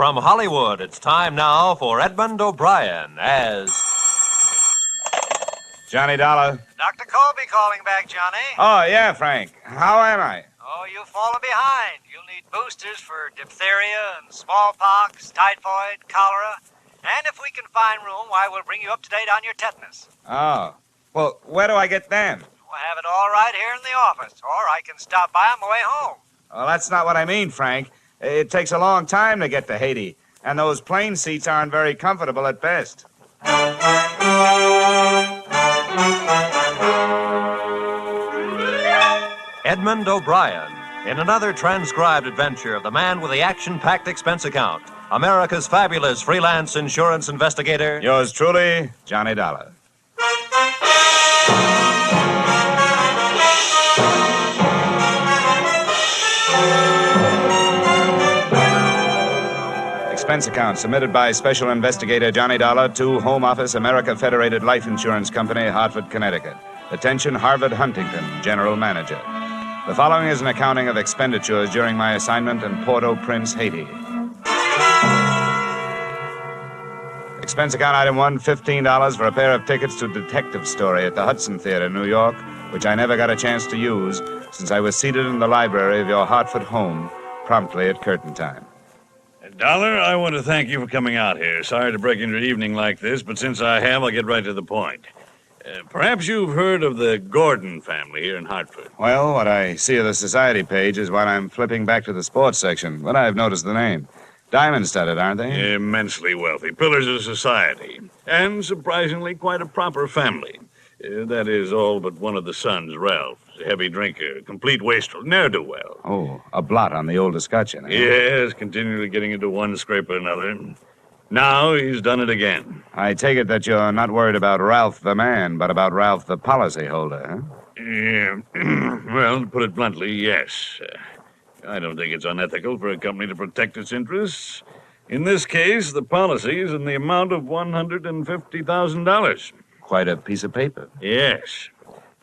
From Hollywood, it's time now for Edmund O'Brien as... Johnny Dollar. Dr. Colby calling back, Johnny. Oh, yeah, Frank. How am I? Oh, you've fallen behind. You'll need boosters for diphtheria and smallpox, typhoid, cholera. And if we can find room, why, we'll bring you up to date on your tetanus. Oh. Well, where do I get them? We'll have it all right here in the office, or I can stop by on my way home. Well, that's not what I mean, Frank. It takes a long time to get to Haiti, and those plane seats aren't very comfortable at best. Edmund O'Brien, in another transcribed adventure of the man with the action-packed expense account, America's fabulous freelance insurance investigator... Yours truly, Johnny Dollar. Expense account submitted by Special Investigator Johnny Dollar to Home Office, America Federated Life Insurance Company, Hartford, Connecticut. Attention, Harvard Huntington, General Manager. The following is an accounting of expenditures during my assignment in Port-au-Prince, Haiti. Expense account item 1, $15 for a pair of tickets to Detective Story at the Hudson Theater, New York, which I never got a chance to use since I was seated in the library of your Hartford home promptly at curtain time. Dollar, I want to thank you for coming out here. Sorry to break into your evening like this, but since I have, I'll get right to the point. Perhaps you've heard of the Gordon family here in Hartford. Well, what I see of the society page is what I'm flipping back to the sports section, but I've noticed the name. Diamond-studded, aren't they? Immensely wealthy. Pillars of society. And surprisingly, quite a proper family. That is all but one of the sons, Ralph. A heavy drinker, complete wastrel, ne'er-do-well. Oh, a blot on the old escutcheon, eh? Yes, continually getting into one scrape or another. Now he's done it again. I take it that you're not worried about Ralph the man, but about Ralph the policyholder, huh? Yeah. Well, to put it bluntly, yes. I don't think it's unethical for a company to protect its interests. In this case, the policy is in the amount of $150,000. Quite a piece of paper. Yes.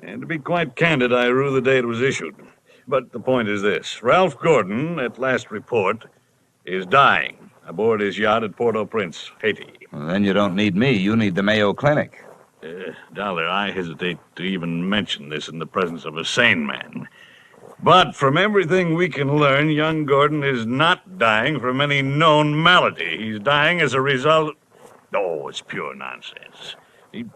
And to be quite candid, I rue the day it was issued. But the point is this. Ralph Gordon, at last report, is dying aboard his yacht at Port-au-Prince, Haiti. Well, then you don't need me. You need the Mayo Clinic. Dollar, I hesitate to even mention this in the presence of a sane man. But from everything we can learn, young Gordon is not dying from any known malady. He's dying as a result... Oh, it's pure nonsense.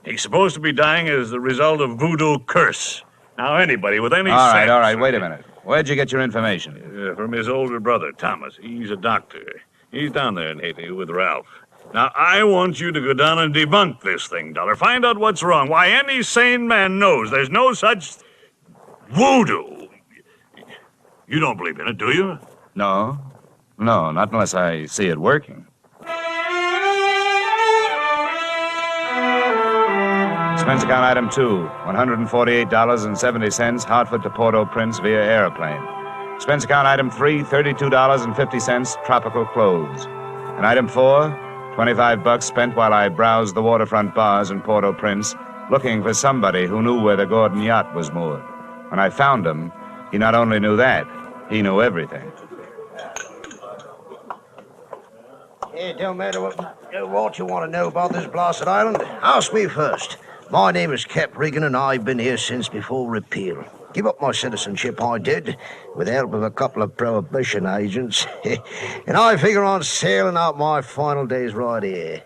He's supposed to be dying as the result of voodoo curse. Now, anybody with any sense... All right, wait a minute. Where'd you get your information? From his older brother, Thomas. He's a doctor. He's down there in Haiti with Ralph. Now, I want you to go down and debunk this thing, Dollar. Find out what's wrong. Why, any sane man knows there's no such voodoo. You don't believe in it, do you? No, not unless I see it working. Expense account item 2, $148.70, Hartford to Port-au-Prince via airplane. Expense account item 3, $32.50, tropical clothes. And item 4, $25 spent while I browsed the waterfront bars in Port-au-Prince, looking for somebody who knew where the Gordon yacht was moored. When I found him, he not only knew that, he knew everything. It don't matter what you want to know about this blasted island. Ask me first. My name is Cap Regan, and I've been here since before repeal. Give up my citizenship, I did, with the help of a couple of prohibition agents. And I figure on sailing out my final days right here.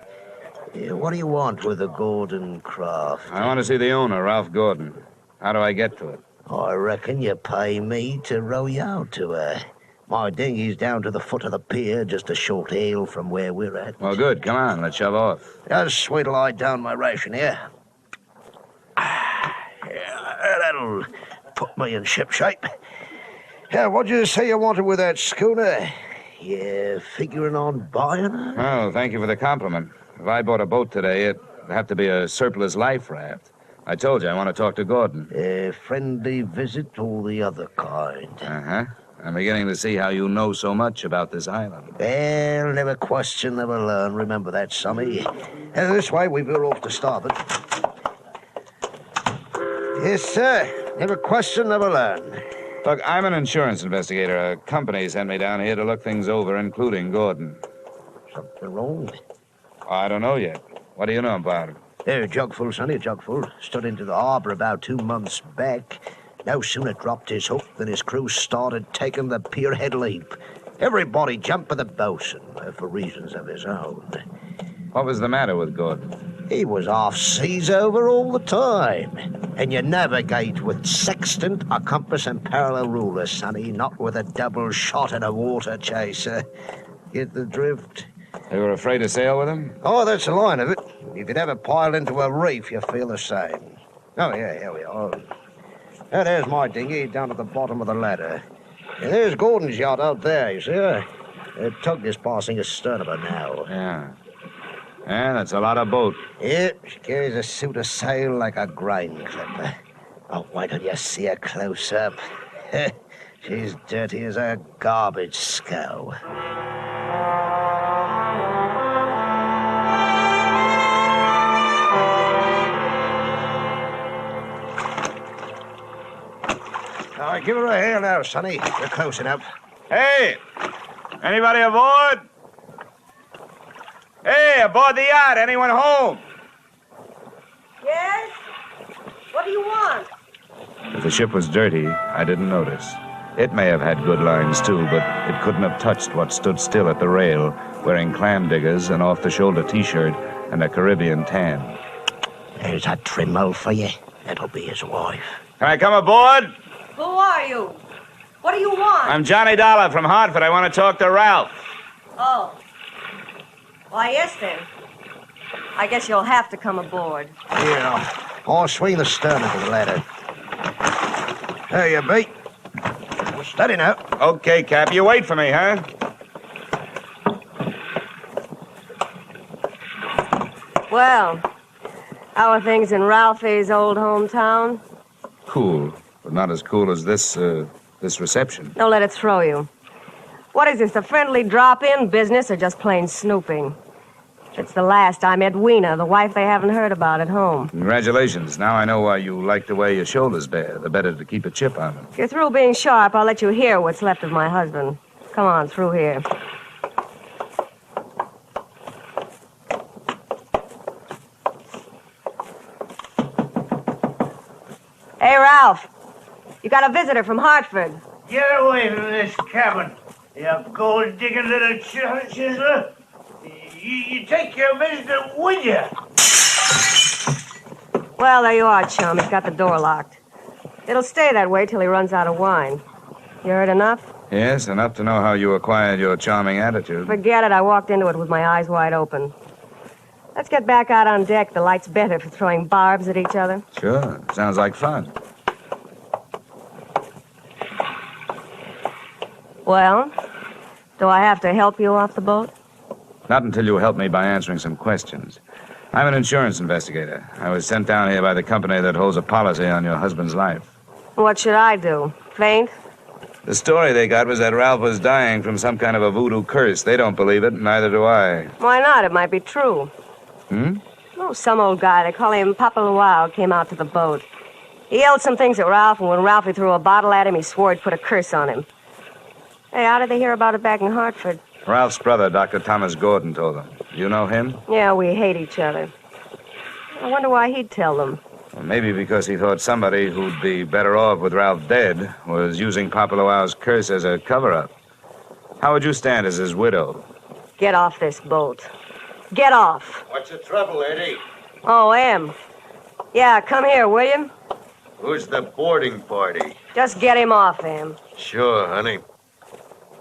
What do you want with the Gordon craft? I want to see the owner, Ralph Gordon. How do I get to it? I reckon you pay me to row you out to her. My dinghy's down to the foot of the pier, just a short hail from where we're at. Well, good. Come on, let's shove off. Just sweet lie down my ration here. That'll put me in ship shape. What'd you say you wanted with that schooner? You figuring on buying her? Oh, thank you for the compliment. If I bought a boat today, it'd have to be a surplus life raft. I told you I want to talk to Gordon. A friendly visit or the other kind? Uh-huh. I'm beginning to see how you know so much about this island. Well, never question, never learn. Remember that, Sonny. This way, we veer off to starboard. Yes, sir. Never question, never learn. Look, I'm an insurance investigator. A company sent me down here to look things over, including Gordon. Something wrong? I don't know yet. What do you know about it? A jugful, Sonny, a jugful. Stood into the harbor about 2 months back. No sooner dropped his hook than his crew started taking the pierhead leap. Everybody jumped for the bosun, for reasons of his own. What was the matter with Gordon? He was off seas over all the time. And you navigate with sextant, a compass, and parallel ruler, Sonny, not with a double shot and a water chaser. Get the drift? They were afraid to sail with him? Oh, that's the line of it. If you'd ever pile into a reef, you feel the same. Oh, yeah, here we are. Now, there's my dinghy down at the bottom of the ladder. And there's Gordon's yacht out there, you see her? The tug is passing astern of her now. Yeah. Yeah, that's a lot of boat. Yep, she carries a suit of sail like a grain clipper. Oh, why don't you see her close up? She's dirty as a garbage scow. All right, give her a hail now, Sonny. We're close enough. Hey! Anybody aboard? Hey, aboard the yacht. Anyone home? Yes? What do you want? If the ship was dirty, I didn't notice. It may have had good lines, too, but it couldn't have touched what stood still at the rail, wearing clam diggers, an off-the-shoulder T-shirt, and a Caribbean tan. There's a trimmo for you. That'll be his wife. Can I come aboard? Who are you? What do you want? I'm Johnny Dollar from Hartford. I want to talk to Ralph. Oh. Why, yes, then. I guess you'll have to come aboard. Yeah. I'll swing the stern into the ladder. There you be. Steady now. Okay, Cap. You wait for me, huh? Well, how are things in Ralphie's old hometown? Cool, but not as cool as this reception. Don't let it throw you. What is this, a friendly drop-in business or just plain snooping? It's the last I met Weena, the wife they haven't heard about at home. Congratulations. Now I know why you like the way your shoulders bear. The better to keep a chip on them. If you're through being sharp, I'll let you hear what's left of my husband. Come on, through here. Hey, Ralph. You got a visitor from Hartford. Get away from this cabin, you gold-digging little chiseler. You take your visitor with you. Well, there you are, chum. He's got the door locked. It'll stay that way till he runs out of wine. You heard enough? Yes, enough to know how you acquired your charming attitude. Forget it. I walked into it with my eyes wide open. Let's get back out on deck. The light's better for throwing barbs at each other. Sure. Sounds like fun. Well, do I have to help you off the boat? Not until you help me by answering some questions. I'm an insurance investigator. I was sent down here by the company that holds a policy on your husband's life. What should I do? Faint? The story they got was that Ralph was dying from some kind of a voodoo curse. They don't believe it, neither do I. Why not? It might be true. Hmm? Oh, some old guy, they call him Papa Luau, came out to the boat. He yelled some things at Ralph, and when Ralphie threw a bottle at him, he swore he'd put a curse on him. Hey, how did they hear about it back in Hartford? Ralph's brother, Dr. Thomas Gordon, told them. You know him? Yeah, we hate each other. I wonder why he'd tell them. Well, maybe because he thought somebody who'd be better off with Ralph dead was using Papa Luau's curse as a cover-up. How would you stand as his widow? Get off this boat. Get off. What's the trouble, Eddie? Oh, Em. Yeah, come here, will you? Who's the boarding party? Just get him off, Em. Sure, honey.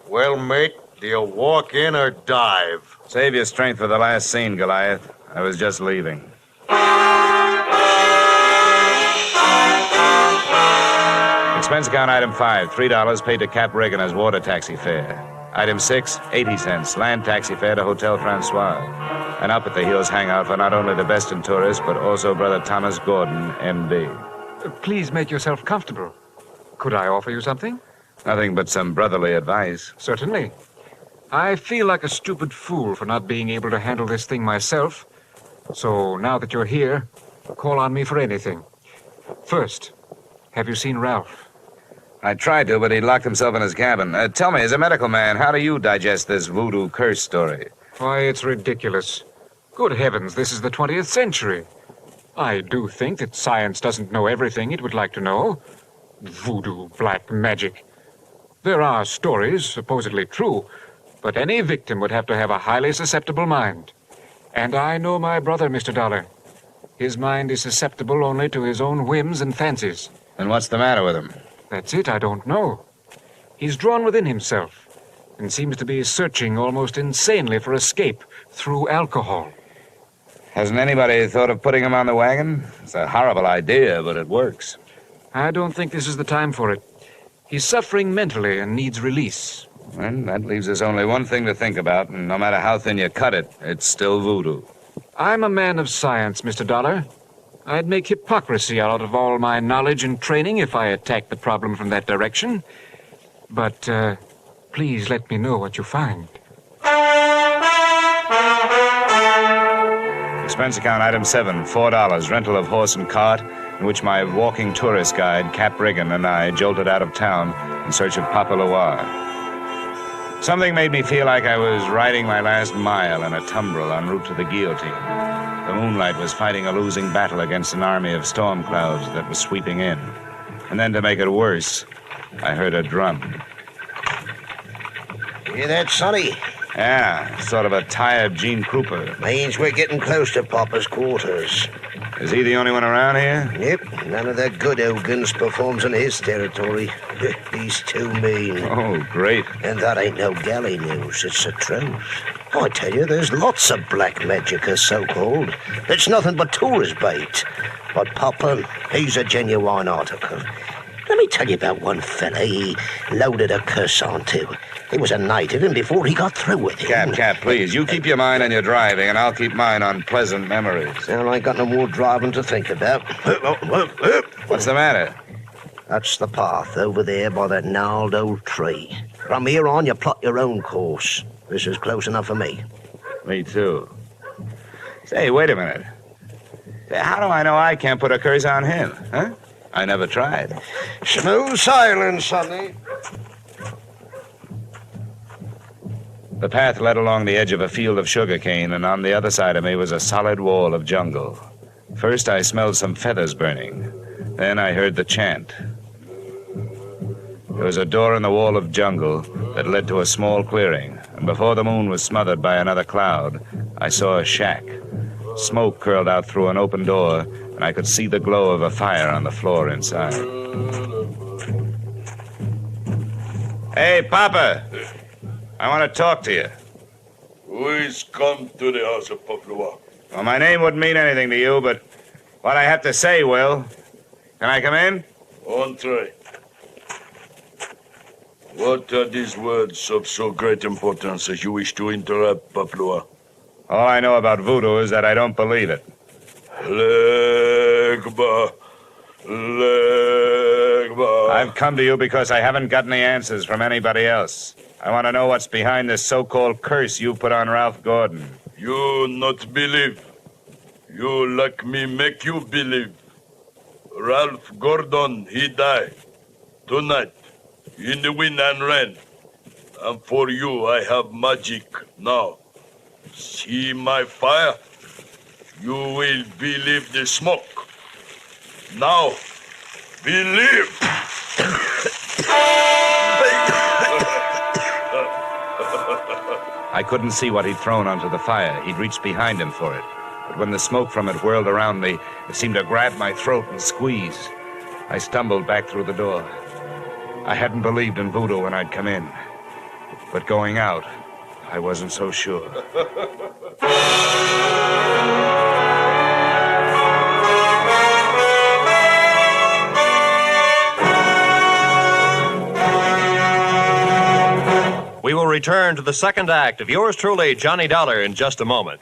Well, mate, do you walk in or dive? Save your strength for the last scene, Goliath. I was just leaving. Expense account item 5, $3 paid to Cap Reagan as water taxi fare. Item 6, 80 cents, land taxi fare to Hotel Francois. And up at the Hills hangout for not only the best in tourists, but also Brother Thomas Gordon, M.D. Please make yourself comfortable. Could I offer you something? Nothing but some brotherly advice. Certainly. I feel like a stupid fool for not being able to handle this thing myself. So now that you're here, call on me for anything. First, have you seen Ralph? I tried to, but he locked himself in his cabin. Tell me, as a medical man, how do you digest this voodoo curse story? Why, it's ridiculous. Good heavens, this is the 20th century. I do think that science doesn't know everything it would like to know. Voodoo, black magic. There are stories, supposedly true, but any victim would have to have a highly susceptible mind. And I know my brother, Mr. Dollar. His mind is susceptible only to his own whims and fancies. And what's the matter with him? That's it, I don't know. He's drawn within himself and seems to be searching almost insanely for escape through alcohol. Hasn't anybody thought of putting him on the wagon? It's a horrible idea, but it works. I don't think this is the time for it. He's suffering mentally and needs release. Well, that leaves us only one thing to think about, and no matter how thin you cut it, it's still voodoo. I'm a man of science, Mr. Dollar. I'd make hypocrisy out of all my knowledge and training if I attacked the problem from that direction. But, please let me know what you find. Expense account item 7, $4, rental of horse and cart, in which my walking tourist guide, Cap Riggin, and I jolted out of town in search of Papa Loire. Something made me feel like I was riding my last mile in a tumbril en route to the guillotine. The moonlight was fighting a losing battle against an army of storm clouds that was sweeping in. And then to make it worse, I heard a drum. Hear that, Sonny? Yeah, sort of a tired Gene Krupa. Means we're getting close to Papa's quarters. Is he the only one around here? Yep, none of that good Ogans performs in his territory. He's too mean. Oh, great. And that ain't no galley news, it's the truth. I tell you, there's lots of black magic, so-called. It's nothing but tourist bait. But Papa, he's a genuine article. Let me tell you about one fella he loaded a curse onto. He was a native, and before he got through with him... Cap, please, you keep your mind on your driving, and I'll keep mine on pleasant memories. Well, I ain't got no more driving to think about. What's the matter? That's the path over there by that gnarled old tree. From here on, you plot your own course. This is close enough for me. Me too. Say, wait a minute. How do I know I can't put a curse on him, huh? I never tried. Smooth sailing, Sonny. The path led along the edge of a field of sugarcane, and on the other side of me was a solid wall of jungle. First, I smelled some feathers burning. Then I heard the chant. There was a door in the wall of jungle that led to a small clearing, and before the moon was smothered by another cloud, I saw a shack. Smoke curled out through an open door, and I could see the glow of a fire on the floor inside. Hey, Papa! I want to talk to you. Who is come to the house of Papua? Well, my name wouldn't mean anything to you, but what I have to say will. Can I come in? Entree. What are these words of so great importance as you wish to interrupt, Papua? All I know about voodoo is that I don't believe it. Legba. Legba. I've come to you because I haven't got any answers from anybody else. I want to know what's behind this so-called curse you put on Ralph Gordon. You not believe. You like me make you believe. Ralph Gordon, he die. Tonight, in the wind and rain. And for you, I have magic now. See my fire? You will believe the smoke. Now, believe. I couldn't see what he'd thrown onto the fire. He'd reached behind him for it. But when the smoke from it whirled around me, it seemed to grab my throat and squeeze. I stumbled back through the door. I hadn't believed in voodoo when I'd come in. But going out, I wasn't so sure. We will return to the second act of yours truly, Johnny Dollar, in just a moment.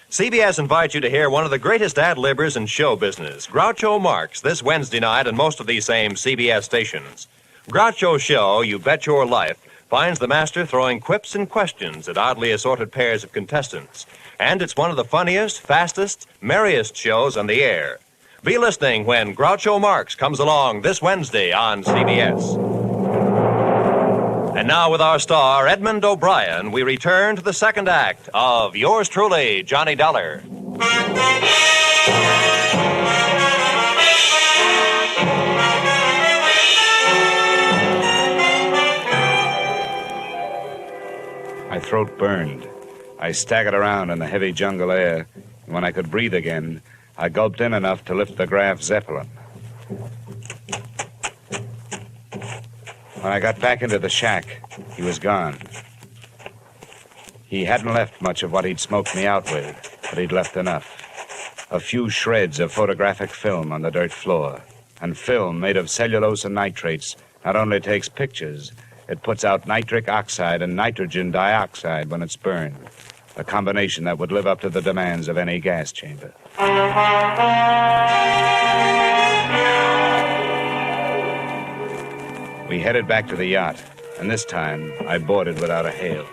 CBS invites you to hear one of the greatest ad-libbers in show business, Groucho Marx, this Wednesday night on most of these same CBS stations. Groucho's show, You Bet Your Life, finds the master throwing quips and questions at oddly assorted pairs of contestants. And it's one of the funniest, fastest, merriest shows on the air. Be listening when Groucho Marx comes along this Wednesday on CBS. And now, with our star, Edmund O'Brien, we return to the second act of yours truly, Johnny Dollar. My throat burned. I staggered around in the heavy jungle air, and when I could breathe again, I gulped in enough to lift the Graf Zeppelin. When I got back into the shack, he was gone. He hadn't left much of what he'd smoked me out with, but he'd left enough. A few shreds of photographic film on the dirt floor. And film made of cellulose and nitrates not only takes pictures, it puts out nitric oxide and nitrogen dioxide when it's burned. A combination that would live up to the demands of any gas chamber. We headed back to the yacht, and this time I boarded without a hail.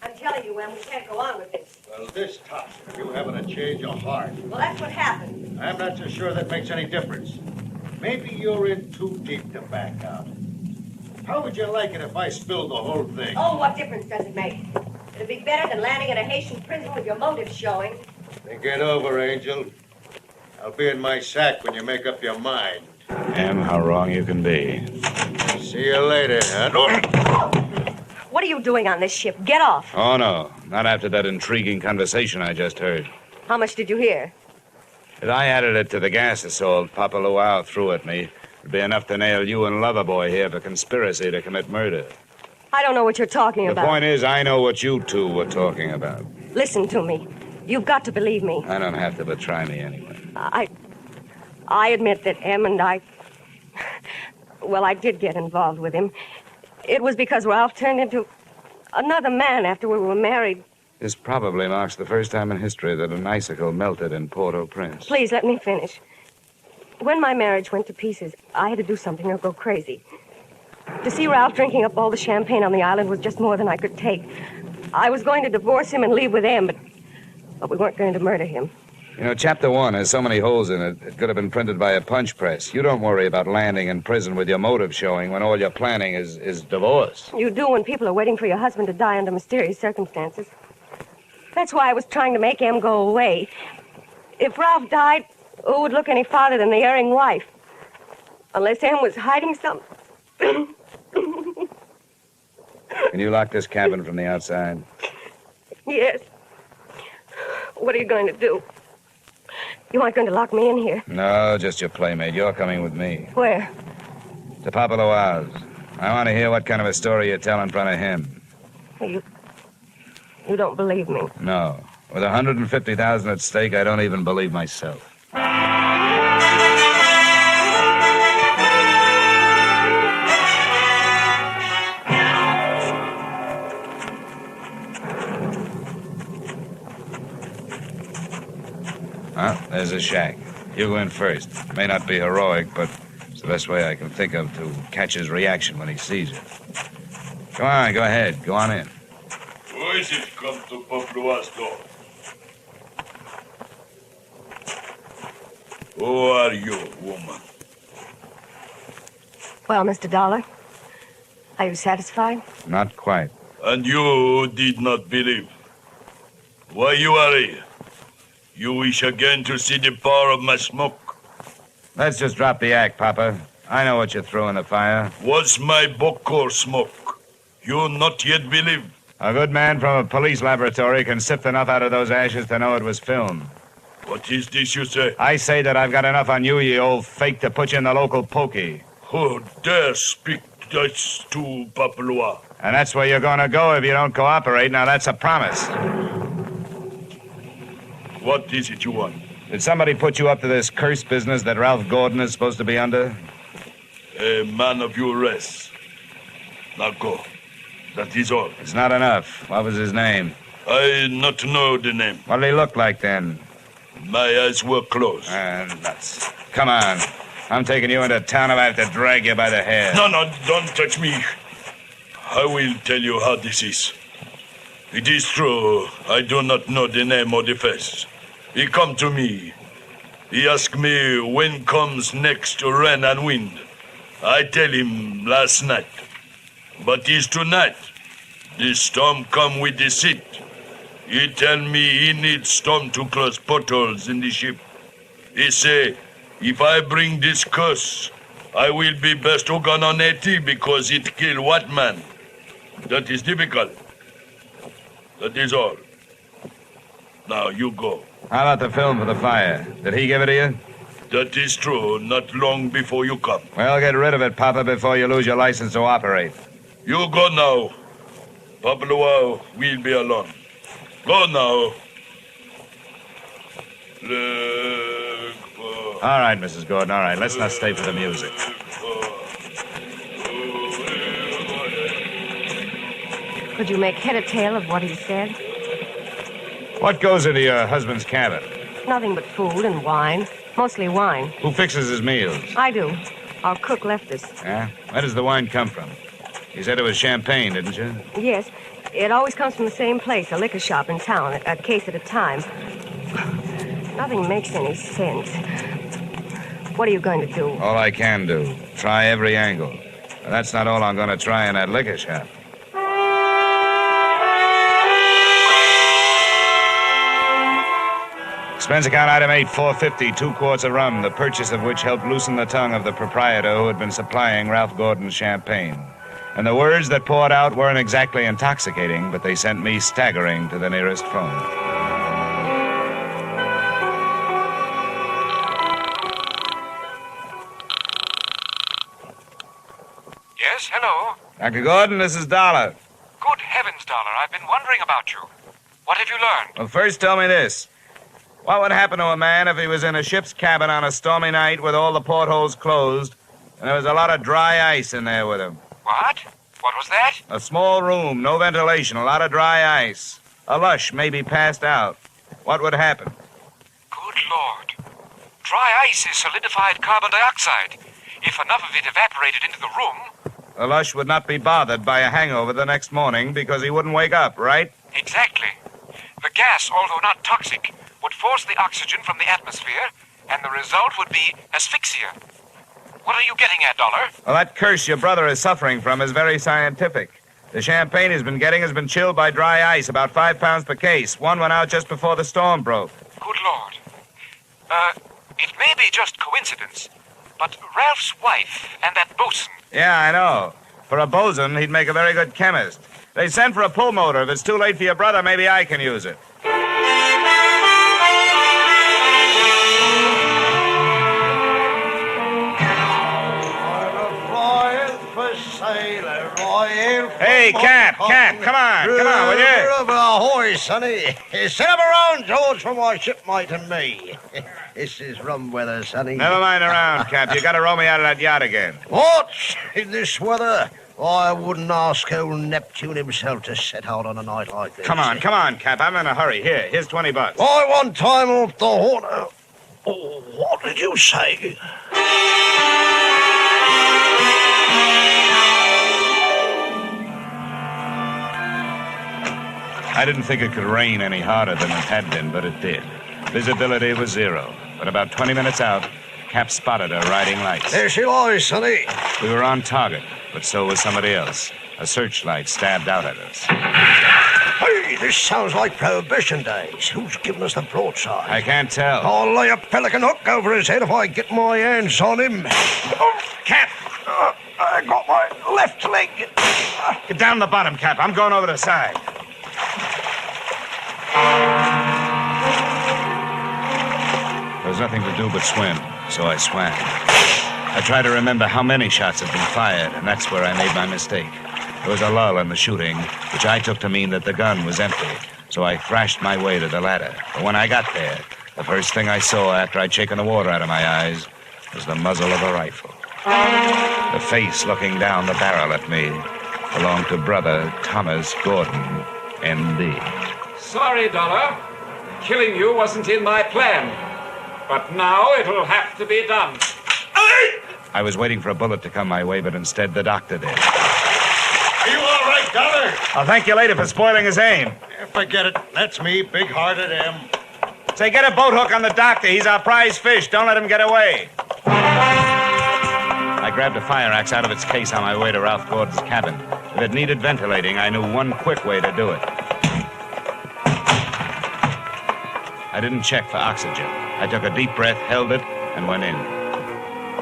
I'm telling you, Em, we can't go on with this. Well, this tops it. You having a change of heart. Well, that's what happened. I'm not so sure that makes any difference. Maybe you're in too deep to back out. How would you like it if I spilled the whole thing? Oh, what difference does it make? It'd be better than landing in a Haitian prison with your motives showing. Think it over, Angel. I'll be in my sack when you make up your mind. Em, how wrong you can be. See you later, huh? What are you doing on this ship? Get off. Oh, no. Not after that intriguing conversation I just heard. How much did you hear? If I added it to the gas assault Papa Luau threw at me, it'd be enough to nail you and Loverboy here for conspiracy to commit murder. I don't know what you're talking about. The point is, I know what you two were talking about. Listen to me. You've got to believe me. I don't have to, but try me anyway. I admit that Em and I... Well, I did get involved with him. It was because Ralph turned into another man after we were married. This probably marks the first time in history that an icicle melted in Port-au-Prince. Please, let me finish. When my marriage went to pieces, I had to do something or go crazy. To see Ralph drinking up all the champagne on the island was just more than I could take. I was going to divorce him and leave with Em, but we weren't going to murder him. You know, Chapter 1 has so many holes in it, it could have been printed by a punch press. You don't worry about landing in prison with your motive showing when all you're planning is divorce. You do when people are waiting for your husband to die under mysterious circumstances. That's why I was trying to make Em go away. If Ralph died, who would look any farther than the erring wife? Unless Em was hiding something. Can you lock this cabin from the outside? Yes. What are you going to do? You aren't going to lock me in here. No, just your playmate. You're coming with me. Where? To Papa Luau's. I want to hear what kind of a story you tell in front of him. You don't believe me. No. With $150,000 at stake, I don't even believe myself. There's a shack. You go in first. May not be heroic, but it's the best way I can think of to catch his reaction when he sees it. Come on, go ahead. Go on in. Who is it come to Paplua's door? Who are you, woman? Well, Mr. Dollar, are you satisfied? Not quite. And you did not believe. Why you are here? You wish again to see the power of my smoke? Let's just drop the act, Papa. I know what you threw in the fire. Was my Bokor smoke? You not yet believe? A good man from a police laboratory can sift enough out of those ashes to know it was film. What is this you say? I say that I've got enough on you, you old fake, to put you in the local pokey. Who dare speak this to Papua? And that's where you're going to go if you don't cooperate. Now, that's a promise. What is it you want? Did somebody put you up to this cursed business that Ralph Gordon is supposed to be under? A man of your race. Now go. That is all. It's not enough. What was his name? I not know the name. What did he look like then? My eyes were closed. Nuts. Come on. I'm taking you into town if I have to drag you by the hair. No, don't touch me. I will tell you how this is. It is true, I do not know the name or the face. He come to me. He asked me when comes next rain and wind. I tell him last night. But it's tonight. The storm come with the seat. He tell me he needs storm to close portholes in the ship. He say, if I bring this curse, I will be best organ on AT because it kill what man? That is difficult. That is all. Now you go. How about the film for the fire? Did he give it to you? That is true, not long before you come. Well, get rid of it, Papa, before you lose your license to operate. You go now. Papa Luau will be alone. Go now. All right, Mrs. Gordon, all right. Let's not stay for the music. Could you make head or tail of what he said? What goes into your husband's cabin? Nothing but food and wine. Mostly wine. Who fixes his meals? I do. Our cook left us. Yeah? Where does the wine come from? You said it was champagne, didn't you? Yes. It always comes from the same place, a liquor shop in town, a case at a time. Nothing makes any sense. What are you going to do? All I can do. Try every angle. But that's not all I'm going to try in that liquor shop. Expense account item 8, $4.50, 2 quarts of rum, the purchase of which helped loosen the tongue of the proprietor who had been supplying Ralph Gordon's champagne. And the words that poured out weren't exactly intoxicating, but they sent me staggering to the nearest phone. Yes, hello. Dr. Gordon, this is Dollar. Good heavens, Dollar. I've been wondering about you. What have you learned? Well, first tell me this. What would happen to a man if he was in a ship's cabin on a stormy night with all the portholes closed and there was a lot of dry ice in there with him? What? What was that? A small room, no ventilation, a lot of dry ice. A lush, maybe passed out. What would happen? Good Lord. Dry ice is solidified carbon dioxide. If enough of it evaporated into the room... The lush would not be bothered by a hangover the next morning because he wouldn't wake up, right? Exactly. The gas, although not toxic, would force the oxygen from the atmosphere, and the result would be asphyxia. What are you getting at, Dollar? Well, that curse your brother is suffering from is very scientific. The champagne he's been getting has been chilled by dry ice, about 5 pounds per case. One went out just before the storm broke. Good Lord. It may be just coincidence, but Ralph's wife and that bosun... Yeah, I know. For a bosun, he'd make a very good chemist. They sent for a pull motor. If it's too late for your brother, maybe I can use it. Hey, Cap, come on, will you? Ahoy, sonny. Set up around, George, for my shipmate and me. This is rum weather, sonny. Never mind around, Cap. You gotta row me out of that yacht again. What? In this weather? I wouldn't ask old Neptune himself to set out on a night like this. Come on, Cap. I'm in a hurry. Here's $20. I want time off the horn. Oh, what did you say? I didn't think it could rain any harder than it had been, but it did. Visibility was 0. But about 20 minutes out, Cap spotted her riding lights. There she lies, sonny. We were on target, but so was somebody else. A searchlight stabbed out at us. Hey, this sounds like Prohibition days. Who's giving us the broadside? I can't tell. I'll lay a pelican hook over his head if I get my hands on him. Oh, Cap! I got my left leg. Get down the bottom, Cap. I'm going over the side. There was nothing to do but swim, so I swam. I tried to remember how many shots had been fired, and that's where I made my mistake. There was a lull in the shooting, which I took to mean that the gun was empty, so I thrashed my way to the ladder. But when I got there, the first thing I saw after I'd shaken the water out of my eyes was the muzzle of a rifle. The face looking down the barrel at me belonged to Brother Thomas Gordon, M.D. Sorry, Dollar. Killing you wasn't in my plan. But now it'll have to be done. I was waiting for a bullet to come my way, but instead the doctor did. Are you all right, Dollar? I'll thank you later for spoiling his aim. Forget it. That's me, big-hearted M. Say, get a boat hook on the doctor. He's our prize fish. Don't let him get away. I grabbed a fire axe out of its case on my way to Ralph Gordon's cabin. If it needed ventilating, I knew one quick way to do it. I didn't check for oxygen. I took a deep breath, held it, and went in.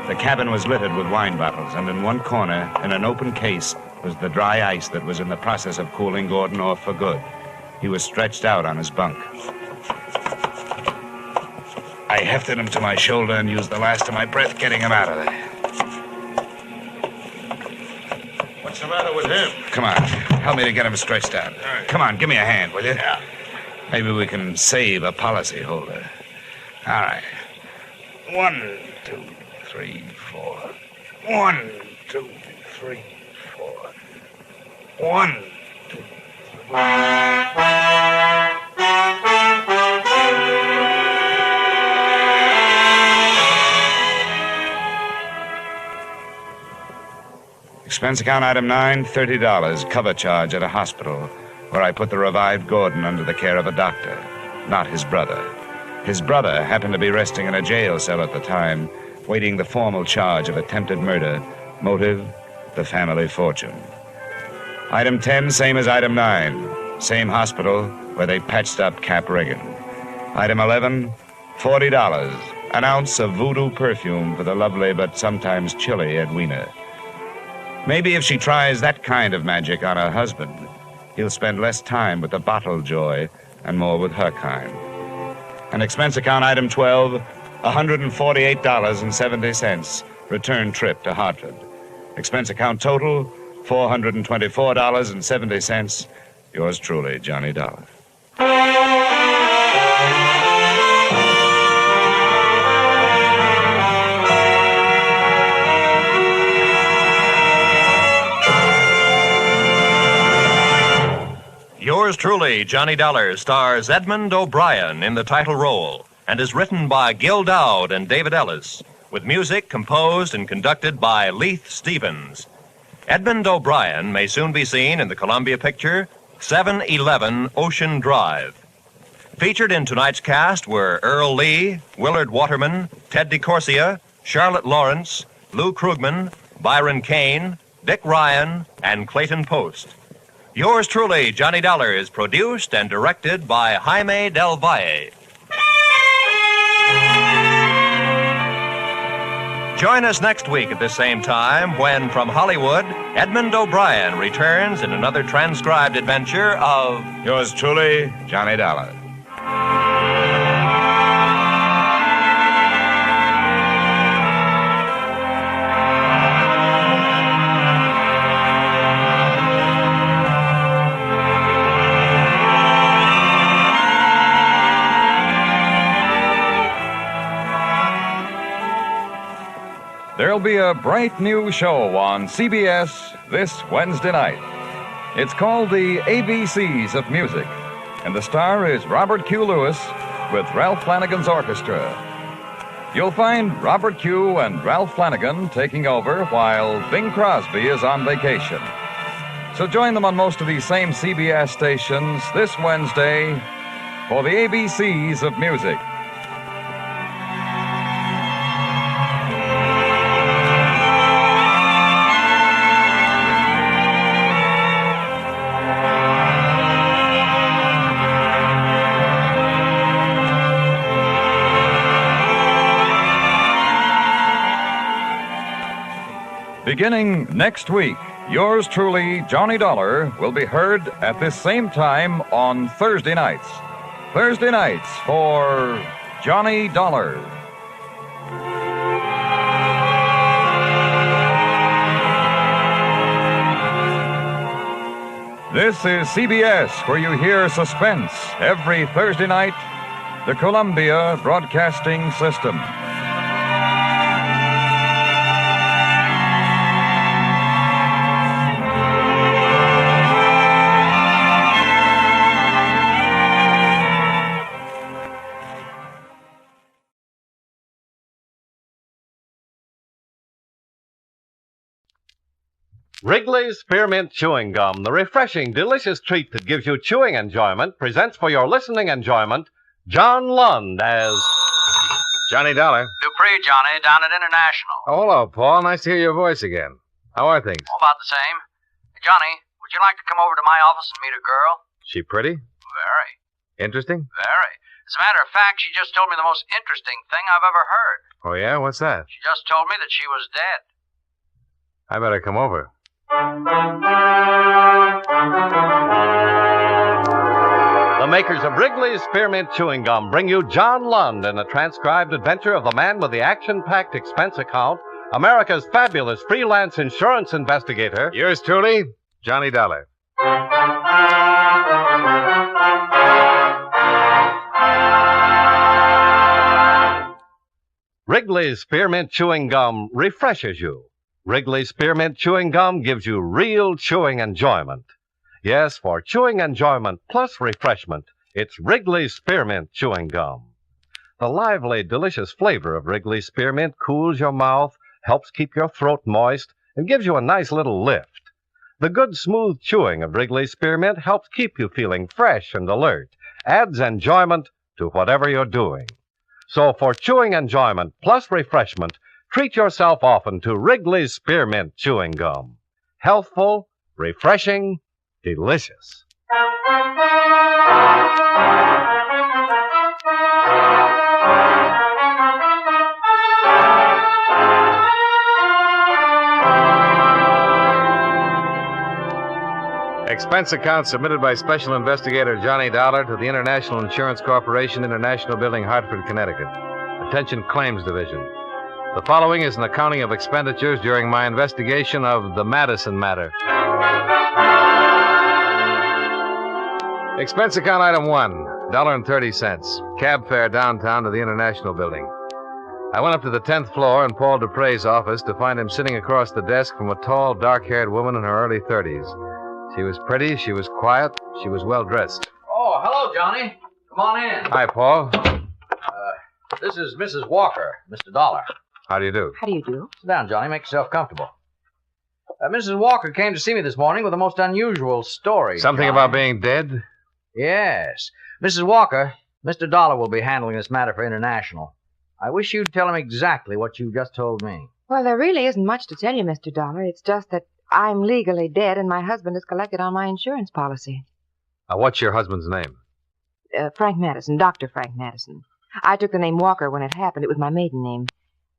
The cabin was littered with wine bottles, and in one corner, in an open case, was the dry ice that was in the process of cooling Gordon off for good. He was stretched out on his bunk. I hefted him to my shoulder and used the last of my breath getting him out of there. What's the matter with him? Come on, help me to get him stretched out. Right. Come on, give me a hand, will you? Yeah. Maybe we can save a policyholder. All right. 1, 2, 3, 4. 1, 2, 3, 4. 1, 2, 3. Expense account item 9, $30. Cover charge at a hospital where I put the revived Gordon under the care of a doctor, not his brother. His brother happened to be resting in a jail cell at the time, waiting the formal charge of attempted murder. Motive, the family fortune. Item 10, same as item 9. Same hospital where they patched up Cap Reagan. Item 11, $40. An ounce of voodoo perfume for the lovely but sometimes chilly Edwina. Maybe if she tries that kind of magic on her husband, he'll spend less time with the bottle joy and more with her kind. And expense account item 12, $148.70. Return trip to Hartford. Expense account total, $424.70. Yours truly, Johnny Dollar. Yours truly, Johnny Dollar, stars Edmund O'Brien in the title role and is written by Gil Dowd and David Ellis, with music composed and conducted by Leith Stevens. Edmund O'Brien may soon be seen in the Columbia picture 711 Ocean Drive. Featured in tonight's cast were Earl Lee, Willard Waterman, Ted DeCorsia, Charlotte Lawrence, Lou Krugman, Byron Kane, Dick Ryan, and Clayton Post. Yours truly, Johnny Dollar, is produced and directed by Jaime Del Valle. Join us next week at the same time when, from Hollywood, Edmund O'Brien returns in another transcribed adventure of Yours truly, Johnny Dollar. There'll be a bright new show on CBS this Wednesday night. It's called The ABCs of Music, and the star is Robert Q. Lewis with Ralph Flanagan's orchestra. You'll find Robert Q. and Ralph Flanagan taking over while Bing Crosby is on vacation. So join them on most of these same CBS stations this Wednesday for The ABCs of Music. Beginning next week, yours truly, Johnny Dollar, will be heard at this same time on Thursday nights. Thursday nights for Johnny Dollar. This is CBS, where you hear suspense every Thursday night, the Columbia Broadcasting System. Wrigley's Spearmint Chewing Gum, the refreshing, delicious treat that gives you chewing enjoyment, presents for your listening enjoyment John Lund as Johnny Dollar. Dupree, Johnny, down at International. Oh, hello, Paul. Nice to hear your voice again. How are things? About the same. Johnny, would you like to come over to my office and meet a girl? She pretty? Very. Interesting? Very. As a matter of fact, she just told me the most interesting thing I've ever heard. Oh, yeah? What's that? She just told me that she was dead. I better come over. the makers of Wrigley's Spearmint Chewing Gum bring you John Lund in a transcribed adventure of the man with the action-packed expense account, America's fabulous freelance insurance investigator. Yours truly, Johnny Dollar. Wrigley's Spearmint Chewing Gum refreshes you. Wrigley's Spearmint Chewing Gum gives you real chewing enjoyment. Yes, for chewing enjoyment plus refreshment, it's Wrigley's Spearmint Chewing Gum. The lively, delicious flavor of Wrigley's Spearmint cools your mouth, helps keep your throat moist, and gives you a nice little lift. The good, smooth chewing of Wrigley's Spearmint helps keep you feeling fresh and alert, adds enjoyment to whatever you're doing. So for chewing enjoyment plus refreshment, treat yourself often to Wrigley's Spearmint Chewing Gum. Healthful, refreshing, delicious. Expense account submitted by Special Investigator Johnny Dollar to the International Insurance Corporation, International Building, Hartford, Connecticut. Attention Claims Division. The following is an accounting of expenditures during my investigation of the Madison Matter. Expense account item 1, $1.30. Cab fare downtown to the International Building. I went up to the 10th floor in Paul Dupre's office to find him sitting across the desk from a tall, dark-haired woman in her early 30s. She was pretty, she was quiet, she was well-dressed. Oh, hello, Johnny. Come on in. Hi, Paul. This is Mrs. Walker, Mr. Dollar. How do you do? How do you do? Sit down, Johnny. Make yourself comfortable. Mrs. Walker came to see me this morning with a most unusual story. Something Johnny. about being dead? Yes. Mrs. Walker, Mr. Dollar will be handling this matter for International. I wish you'd tell him exactly what you just told me. Well, there really isn't much to tell you, Mr. Dollar. It's just that I'm legally dead and my husband is collected on my insurance policy. What's your husband's name? Frank Madison, Dr. Frank Madison. I took the name Walker when it happened. It was my maiden name.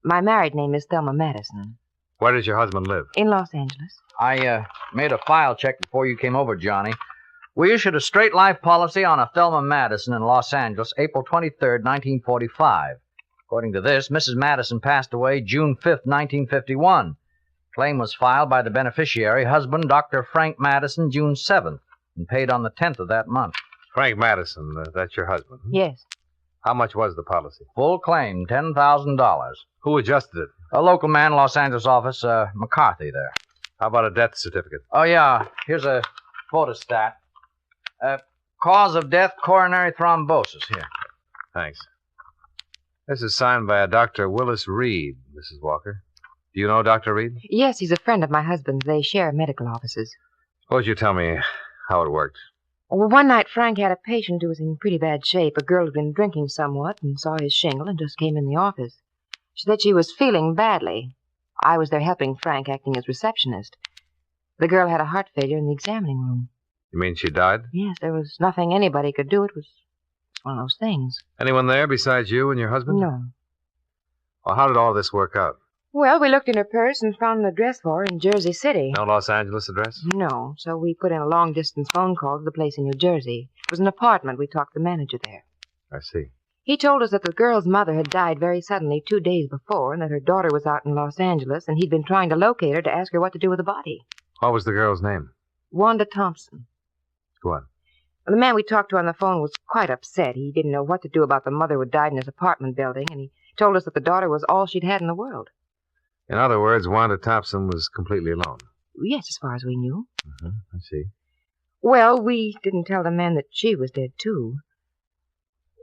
My married name is Thelma Madison. Where does your husband live? In Los Angeles. I made a file check before you came over, Johnny. We issued a straight life policy on a Thelma Madison in Los Angeles, April 23rd, 1945. According to this, Mrs. Madison passed away June 5th, 1951. Claim was filed by the beneficiary, husband, Dr. Frank Madison, June 7th, and paid on the 10th of that month. Frank Madison, that's your husband? Yes. How much was the policy? Full claim, $10,000. Who adjusted it? A local man, Los Angeles office, McCarthy there. How about a death certificate? Oh, yeah. Here's a photostat. Cause of death, coronary thrombosis. Here. Thanks. This is signed by a Dr. Willis Reed, Mrs. Walker. Do you know Dr. Reed? Yes, he's a friend of my husband's. They share medical offices. Suppose you tell me how it worked. Well, one night Frank had a patient who was in pretty bad shape. A girl had been drinking somewhat and saw his shingle and just came in the office. She said she was feeling badly. I was there helping Frank, acting as receptionist. The girl had a heart failure in the examining room. You mean she died? Yes, there was nothing anybody could do. It was one of those things. Anyone there besides you and your husband? No. Well, how did all this work out? Well, we looked in her purse and found an address for her in Jersey City. No Los Angeles address? No, so we put in a long-distance phone call to the place in New Jersey. It was an apartment. We talked to the manager there. I see. He told us that the girl's mother had died very suddenly 2 days before and that her daughter was out in Los Angeles and he'd been trying to locate her to ask her what to do with the body. What was the girl's name? Wanda Thompson. Go on. Well, the man we talked to on the phone was quite upset. He didn't know what to do about the mother who had died in his apartment building, and he told us that the daughter was all she'd had in the world. In other words, Wanda Thompson was completely alone. Yes, as far as we knew. I see. Well, we didn't tell the man that she was dead, too.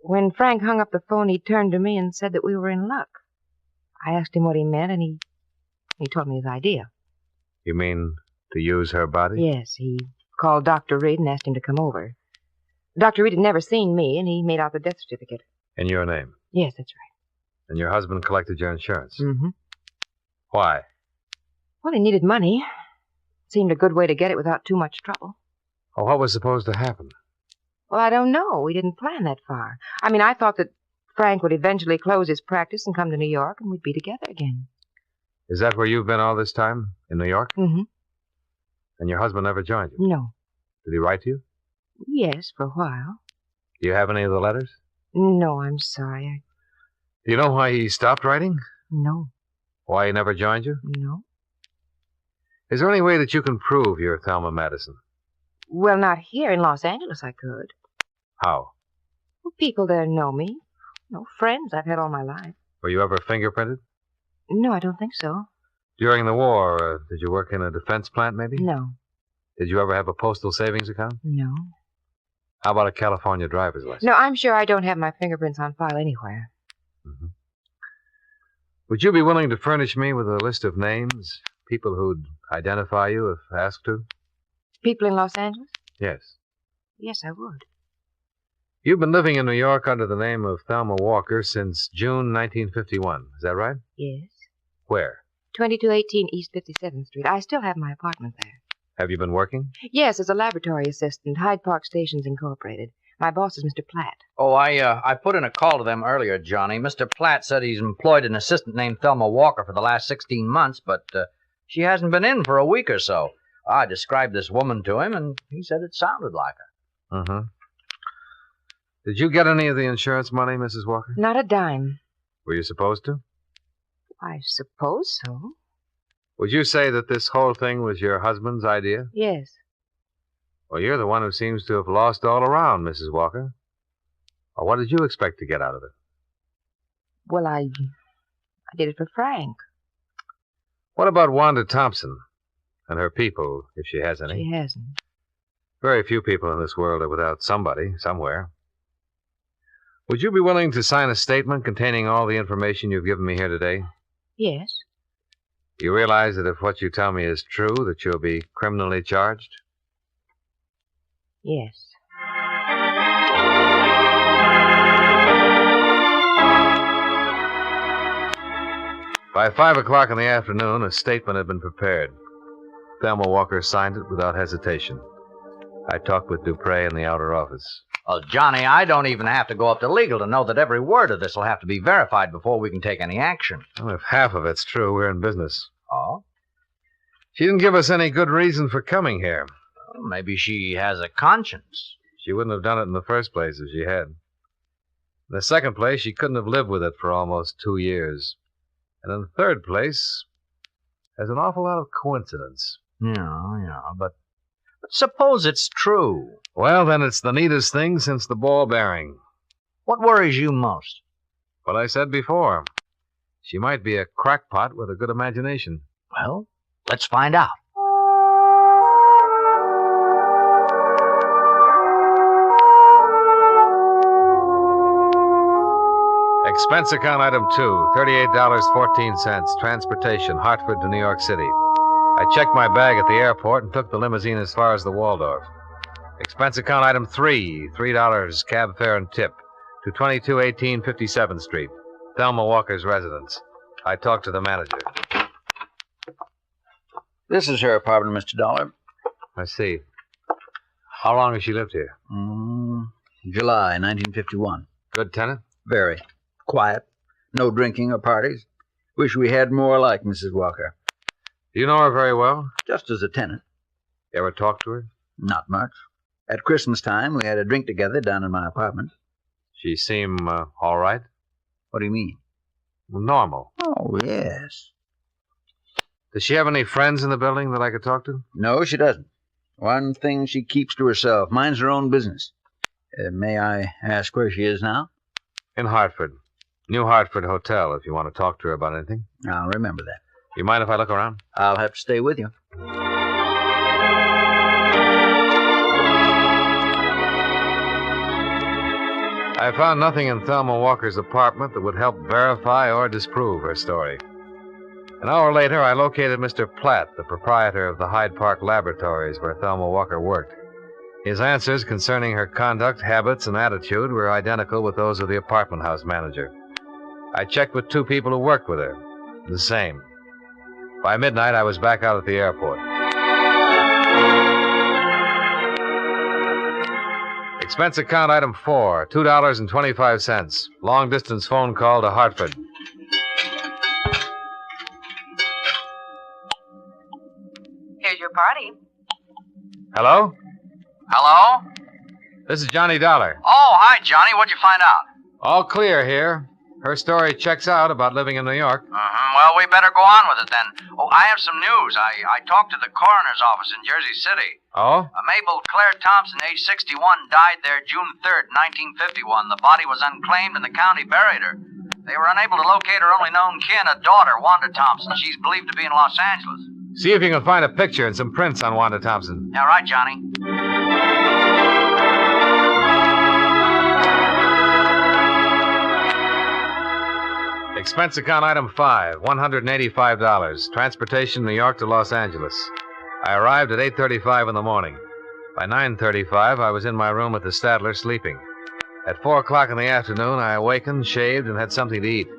When Frank hung up the phone, he turned to me and said that we were in luck. I asked him what he meant, and he told me his idea. You mean to use her body? Yes, he called Dr. Reed and asked him to come over. Dr. Reed had never seen me, and he made out the death certificate. In your name? Yes, that's right. And your husband collected your insurance? Mm-hmm. Why? Well, he needed money. Seemed a good way to get it without too much trouble. Well, what was supposed to happen? Well, I don't know. We didn't plan that far. I mean, I thought that Frank would eventually close his practice and come to New York, and we'd be together again. Is that where you've been all this time? In New York? Mm-hmm. And your husband never joined you? No. Did he write to you? Yes, for a while. Do you have any of the letters? No, I'm sorry. Do you know why he stopped writing? No. Why he never joined you? No. Is there any way that you can prove you're Thelma Madison? Well, not here in Los Angeles, I could. How? Well, people there know me. No, friends I've had all my life. Were you ever fingerprinted? No, I don't think so. During the war, did you work in a defense plant, maybe? No. Did you ever have a postal savings account? No. How about a California driver's license? No, I'm sure I don't have my fingerprints on file anywhere. Mm-hmm. Would you be willing to furnish me with a list of names, people who'd identify you if asked to? People in Los Angeles? Yes. Yes, I would. You've been living in New York under the name of Thelma Walker since June 1951. Is that right? Yes. Where? 2218 East 57th Street. I still have my apartment there. Have you been working? Yes, as a laboratory assistant, Hyde Park Stations Incorporated. My boss is Mr. Platt. Oh, I put in a call to them earlier, Johnny. Mr. Platt said he's employed an assistant named Thelma Walker for the last 16 months, but she hasn't been in for a week or so. I described this woman to him, and he said it sounded like her. Mm-hmm. Did you get any of the insurance money, Mrs. Walker? Not a dime. Were you supposed to? I suppose so. Would you say that this whole thing was your husband's idea? Yes. Well, you're the one who seems to have lost all around, Mrs. Walker. Well, what did you expect to get out of it? Well, I did it for Frank. What about Wanda Thompson and her people, if she has any? She hasn't. Very few people in this world are without somebody, somewhere. Would you be willing to sign a statement containing all the information you've given me here today? Yes. Do you realize that if what you tell me is true, that you'll be criminally charged? Yes. By 5 o'clock in the afternoon, a statement had been prepared. Thelma Walker signed it without hesitation. I talked with Dupre in the outer office. Well, Johnny, I don't even have to go up to legal to know that every word of this will have to be verified before we can take any action. Well, if half of it's true, we're in business. Oh? She didn't give us any good reason for coming here. Well, maybe she has a conscience. She wouldn't have done it in the first place if she had. In the second place, she couldn't have lived with it for almost 2 years. And in the third place, there's an awful lot of coincidence. Yeah, but suppose it's true. Well, then it's the neatest thing since the ball bearing. What worries you most? What I said before. She might be a crackpot with a good imagination. Well, let's find out. Expense account item 2, $38.14, transportation, Hartford to New York City. I checked my bag at the airport and took the limousine as far as the Waldorf. Expense account item 3, $3 cab fare and tip to 2218 57th Street, Thelma Walker's residence. I talked to the manager. This is her apartment, Mr. Dollar. I see. How long has she lived here? July 1951. Good tenant? Very. Quiet. No drinking or parties. Wish we had more like Mrs. Walker. Do you know her very well? Just as a tenant. You ever talked to her? Not much. At Christmas time, we had a drink together down in my apartment. She seem all right? What do you mean? Normal. Oh, yes. Does she have any friends in the building that I could talk to? No, she doesn't. One thing she keeps to herself. Minds her own business. May I ask where she is now? In Hartford. New Hartford Hotel, if you want to talk to her about anything. I'll remember that. You mind if I look around? I'll have to stay with you. I found nothing in Thelma Walker's apartment that would help verify or disprove her story. An hour later, I located Mr. Platt, the proprietor of the Hyde Park Laboratories where Thelma Walker worked. His answers concerning her conduct, habits, and attitude were identical with those of the apartment house manager. I checked with 2 people who worked with her. The same. By midnight, I was back out at the airport. Expense account item 4, $2.25. Long-distance phone call to Hartford. Here's your party. Hello? Hello? This is Johnny Dollar. Oh, hi, Johnny. What'd you find out? All clear here. Her story checks out about living in New York. Well, we better go on with it then. Oh, I have some news. I talked to the coroner's office in Jersey City. Oh? Mabel Claire Thompson, age 61, died there June 3rd, 1951. The body was unclaimed and the county buried her. They were unable to locate her only known kin, a daughter, Wanda Thompson. She's believed to be in Los Angeles. See if you can find a picture and some prints on Wanda Thompson. Yeah, right, Johnny. Expense account item 5, $185. Transportation New York to Los Angeles. I arrived at 8:35 in the morning. By 9:35, I was in my room at the Statler sleeping. At 4 o'clock in the afternoon, I awakened, shaved, and had something to eat.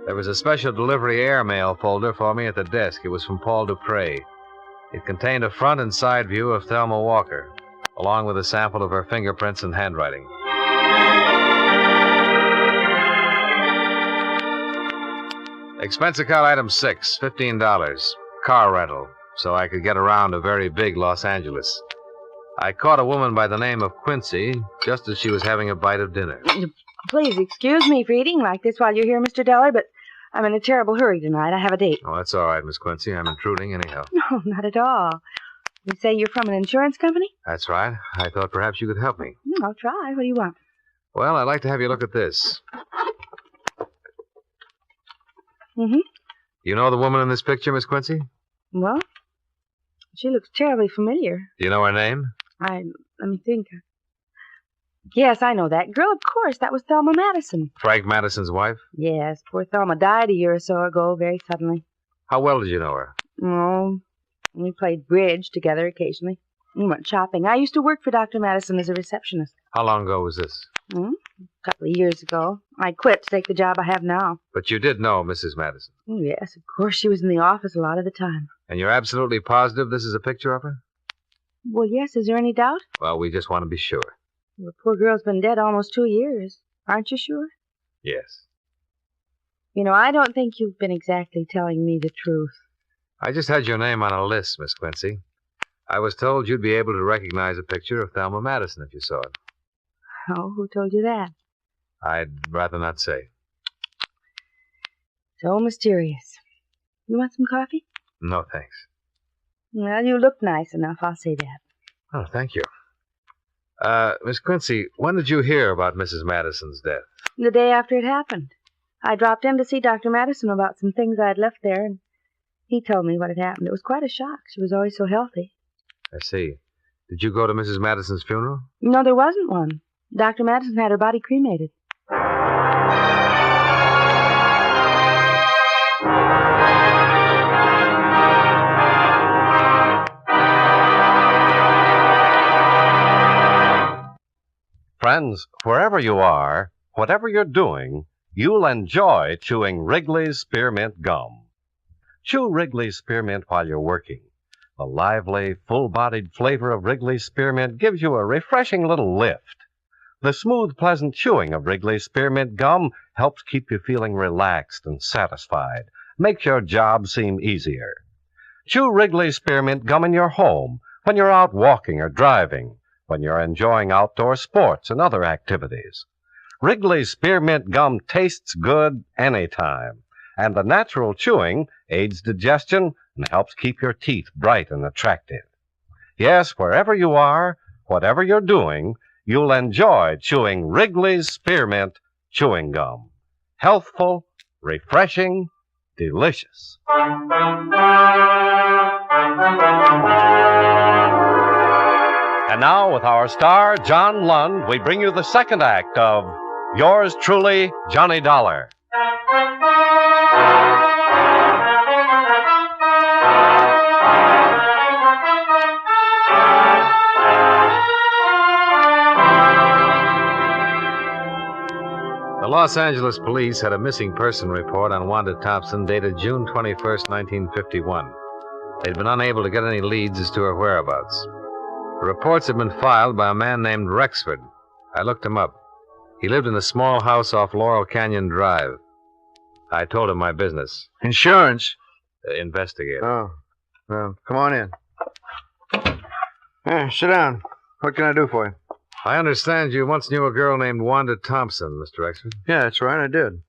There was a special delivery airmail folder for me at the desk. It was from Paul Dupre. It contained a front and side view of Thelma Walker, along with a sample of her fingerprints and handwriting. Expense account item 6, $15. Car rental, so I could get around a very big Los Angeles. I caught a woman by the name of Quincy just as she was having a bite of dinner. Please excuse me for eating like this while you're here, Mr. Dollar, but I'm in a terrible hurry tonight. I have a date. Oh, that's all right, Miss Quincy. I'm intruding anyhow. No, not at all. You say you're from an insurance company? That's right. I thought perhaps you could help me. I'll try. What do you want? Well, I'd like to have you look at this. Mm-hmm. You know the woman in this picture, Miss Quincy? Well, she looks terribly familiar. Do you know her name? Let me think. Yes, I know that girl. Of course, that was Thelma Madison. Frank Madison's wife? Yes, poor Thelma died a year or so ago, very suddenly. How well did you know her? Oh, we played bridge together occasionally. We went shopping. I used to work for Dr. Madison as a receptionist. How long ago was this? A couple of years ago. I quit to take the job I have now. But you did know Mrs. Madison? Oh, yes, of course. She was in the office a lot of the time. And you're absolutely positive this is a picture of her? Well, yes. Is there any doubt? Well, we just want to be sure. Well, the poor girl's been dead almost 2 years. Aren't you sure? Yes. You know, I don't think you've been exactly telling me the truth. I just had your name on a list, Miss Quincy. I was told you'd be able to recognize a picture of Thelma Madison if you saw it. Oh, who told you that? I'd rather not say. So mysterious. You want some coffee? No, thanks. Well, you look nice enough, I'll say that. Oh, thank you. Miss Quincy, when did you hear about Mrs. Madison's death? The day after it happened. I dropped in to see Dr. Madison about some things I'd left there, and he told me what had happened. It was quite a shock. She was always so healthy. I see. Did you go to Mrs. Madison's funeral? No, there wasn't one. Dr. Madison had her body cremated. Friends, wherever you are, whatever you're doing, you'll enjoy chewing Wrigley's Spearmint Gum. Chew Wrigley's Spearmint while you're working. The lively, full-bodied flavor of Wrigley's Spearmint gives you a refreshing little lift. The smooth, pleasant chewing of Wrigley's Spearmint Gum helps keep you feeling relaxed and satisfied, makes your job seem easier. Chew Wrigley's Spearmint Gum in your home, when you're out walking or driving, when you're enjoying outdoor sports and other activities. Wrigley's Spearmint Gum tastes good anytime, and the natural chewing aids digestion and helps keep your teeth bright and attractive. Yes, wherever you are, whatever you're doing, you'll enjoy chewing Wrigley's Spearmint Chewing Gum. Healthful, refreshing, delicious. And now, with our star, John Lund, we bring you the second act of Yours Truly, Johnny Dollar. Los Angeles police had a missing person report on Wanda Thompson dated June 21st, 1951. They'd been unable to get any leads as to her whereabouts. The reports had been filed by a man named Rexford. I looked him up. He lived in a small house off Laurel Canyon Drive. I told him my business. Insurance? Investigator. Oh. Well, come on in. Here, sit down. What can I do for you? I understand you once knew a girl named Wanda Thompson, Mr. Rexford. Yeah, that's right, I did.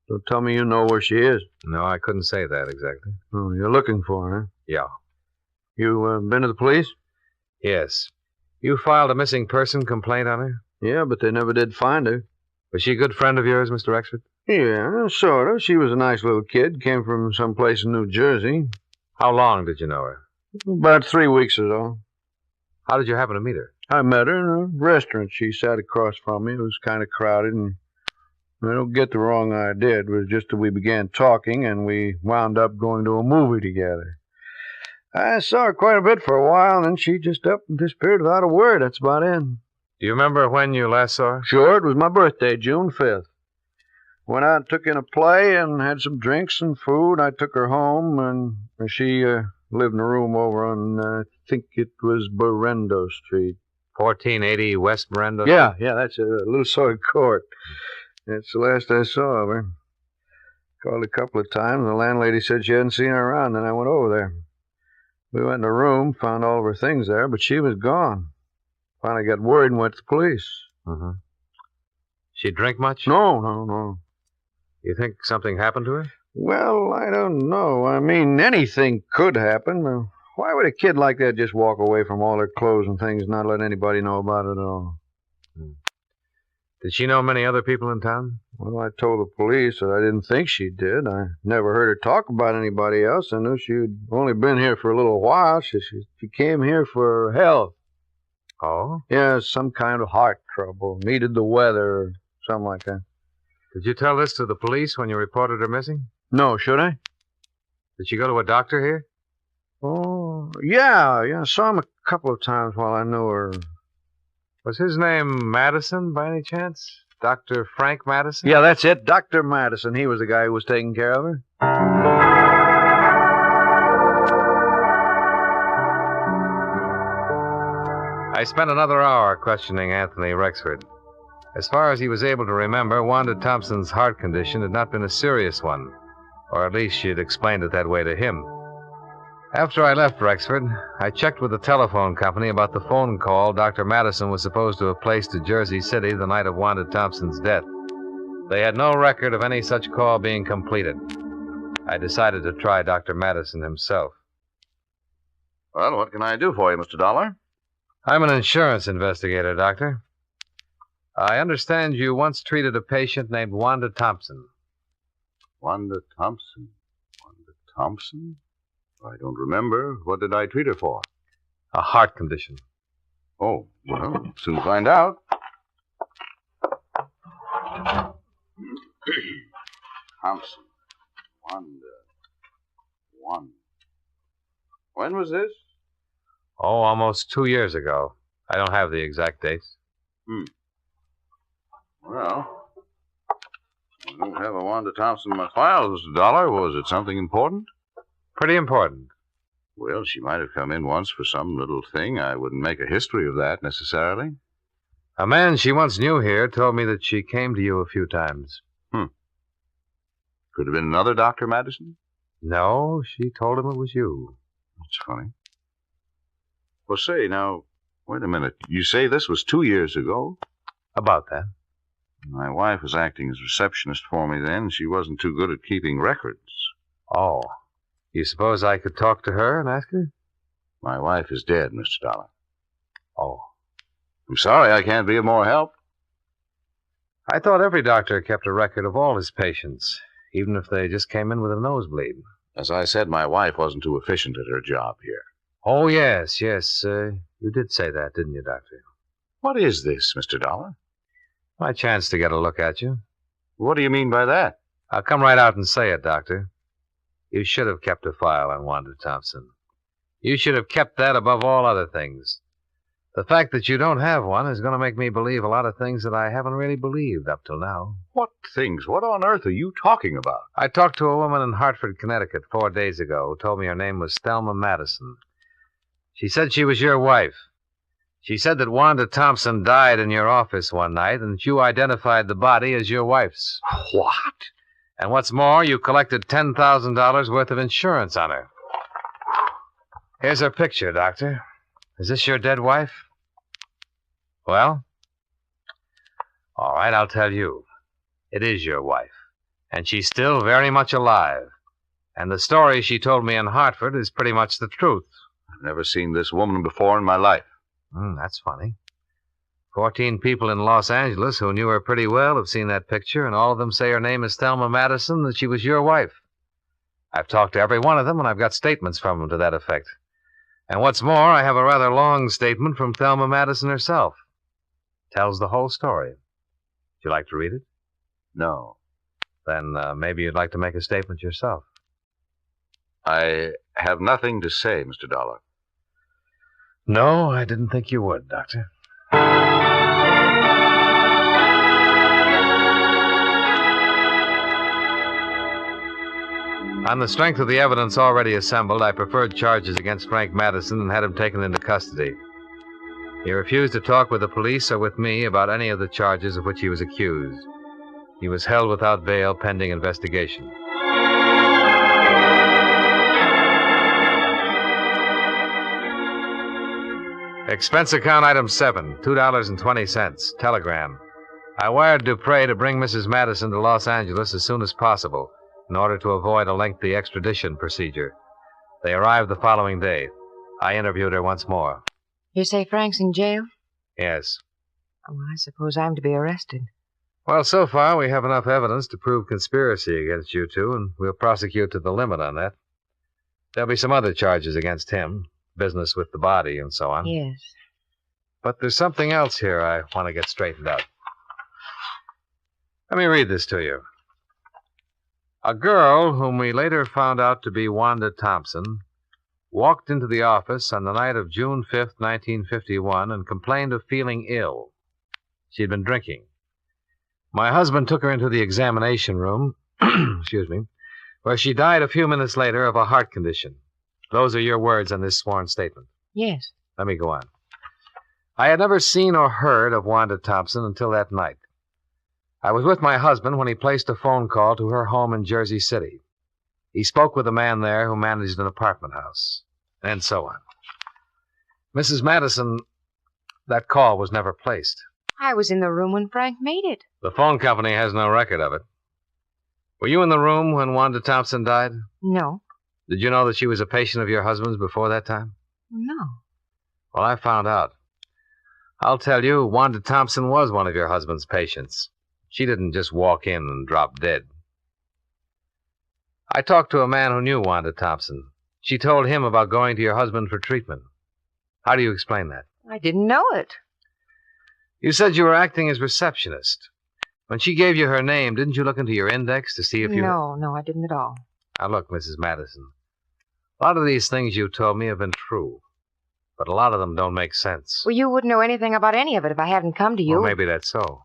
Don't tell me you know where she is. No, I couldn't say that exactly. Oh, you're looking for her, huh? Yeah. You been to the police? Yes. You filed a missing person complaint on her? Yeah, but they never did find her. Was she a good friend of yours, Mr. Rexford? Yeah, sort of. She was a nice little kid. Came from someplace in New Jersey. How long did you know her? About 3 weeks or so. How did you happen to meet her? I met her in a restaurant. She sat across from me. It was kind of crowded, and I don't get the wrong idea. It was just that we began talking, and we wound up going to a movie together. I saw her quite a bit for a while, and then she just up and disappeared without a word. That's about it. Do you remember when you last saw her? Sure, it was my birthday, June 5th. Went out and took in a play and had some drinks and food. I took her home, and she lived in a room over on, I think it was Berendo Street. 1480 West Berendo? Yeah, that's a little sort of court. That's the last I saw of her. Called a couple of times. The landlady said she hadn't seen her around. Then I went over there. We went in the room, found all of her things there, but she was gone. Finally got worried and went to the police. Mm-hmm. She drink much? No. You think something happened to her? Well, I don't know. I mean, anything could happen. Why would a kid like that just walk away from all her clothes and things and not let anybody know about it at all? Did she know many other people in town? Well, I told the police that I didn't think she did. I never heard her talk about anybody else. I knew she'd only been here for a little while. She came here for health. Oh? Yeah, some kind of heart trouble. Needed the weather or something like that. Did you tell this to the police when you reported her missing? No, should I? Did she go to a doctor here? Oh, yeah. I saw him a couple of times while I knew her. Was his name Madison, by any chance? Dr. Frank Madison? Yeah, that's it. Dr. Madison. He was the guy who was taking care of her. I spent another hour questioning Anthony Rexford. As far as he was able to remember, Wanda Thompson's heart condition had not been a serious one, or at least she had explained it that way to him. After I left Rexford, I checked with the telephone company about the phone call Dr. Madison was supposed to have placed to Jersey City the night of Wanda Thompson's death. They had no record of any such call being completed. I decided to try Dr. Madison himself. Well, what can I do for you, Mr. Dollar? I'm an insurance investigator, Doctor. I understand you once treated a patient named Wanda Thompson. Wanda Thompson? Wanda Thompson? I don't remember. What did I treat her for? A heart condition. Oh, well, soon find out. Thompson. Wanda. When was this? Oh, almost 2 years ago. I don't have the exact dates. Well, I don't have a Wanda Thompson in my files, Mr. Dollar. Was it something important? Pretty important. Well, she might have come in once for some little thing. I wouldn't make a history of that necessarily. A man she once knew here told me that she came to you a few times. Could have been another Dr. Madison? No, she told him it was you. That's funny. Well, say, now, wait a minute. You say this was 2 years ago? About that. My wife was acting as receptionist for me then. She wasn't too good at keeping records. Oh. You suppose I could talk to her and ask her? My wife is dead, Mr. Dollar. Oh. I'm sorry I can't be of more help. I thought every doctor kept a record of all his patients, even if they just came in with a nosebleed. As I said, my wife wasn't too efficient at her job here. Oh, yes. You did say that, didn't you, Doctor? What is this, Mr. Dollar? My chance to get a look at you. What do you mean by that? I'll come right out and say it, Doctor. You should have kept a file on Wanda Thompson. You should have kept that above all other things. The fact that you don't have one is going to make me believe a lot of things that I haven't really believed up till now. What things? What on earth are you talking about? I talked to a woman in Hartford, Connecticut 4 days ago who told me her name was Thelma Madison. She said she was your wife. She said that Wanda Thompson died in your office one night and that you identified the body as your wife's. What? And what's more, you collected $10,000 worth of insurance on her. Here's her picture, Doctor. Is this your dead wife? Well, all right, I'll tell you. It is your wife, and she's still very much alive. And the story she told me in Hartford is pretty much the truth. I've never seen this woman before in my life. That's funny. 14 people in Los Angeles who knew her pretty well have seen that picture, and all of them say her name is Thelma Madison, that she was your wife. I've talked to every one of them, and I've got statements from them to that effect. And what's more, I have a rather long statement from Thelma Madison herself. Tells the whole story. Would you like to read it? No. Then maybe you'd like to make a statement yourself. I have nothing to say, Mr. Dollar. No, I didn't think you would, Doctor. On the strength of the evidence already assembled, I preferred charges against Frank Madison and had him taken into custody. He refused to talk with the police or with me about any of the charges of which he was accused. He was held without bail pending investigation. Expense account item 7, $2.20. Telegram. I wired Dupre to bring Mrs. Madison to Los Angeles as soon as possible in order to avoid a lengthy extradition procedure. They arrived the following day. I interviewed her once more. You say Frank's in jail? Yes. Oh, I suppose I'm to be arrested. Well, so far we have enough evidence to prove conspiracy against you two, and we'll prosecute to the limit on that. There'll be some other charges against him, business with the body and so on. Yes. But there's something else here I want to get straightened out. Let me read this to you. A girl, whom we later found out to be Wanda Thompson, walked into the office on the night of June 5th, 1951, and complained of feeling ill. She had been drinking. My husband took her into the examination room, where she died a few minutes later of a heart condition. Those are your words on this sworn statement. Yes. Let me go on. I had never seen or heard of Wanda Thompson until that night. I was with my husband when he placed a phone call to her home in Jersey City. He spoke with a man there who managed an apartment house, and so on. Mrs. Madison, that call was never placed. I was in the room when Frank made it. The phone company has no record of it. Were you in the room when Wanda Thompson died? No. Did you know that she was a patient of your husband's before that time? No. Well, I found out. I'll tell you, Wanda Thompson was one of your husband's patients. She didn't just walk in and drop dead. I talked to a man who knew Wanda Thompson. She told him about going to your husband for treatment. How do you explain that? I didn't know it. You said you were acting as receptionist. When she gave you her name, didn't you look into your index to see if you... No, I didn't at all. Now, look, Mrs. Madison. A lot of these things you told me have been true, but a lot of them don't make sense. Well, you wouldn't know anything about any of it if I hadn't come to you. Well, maybe that's so.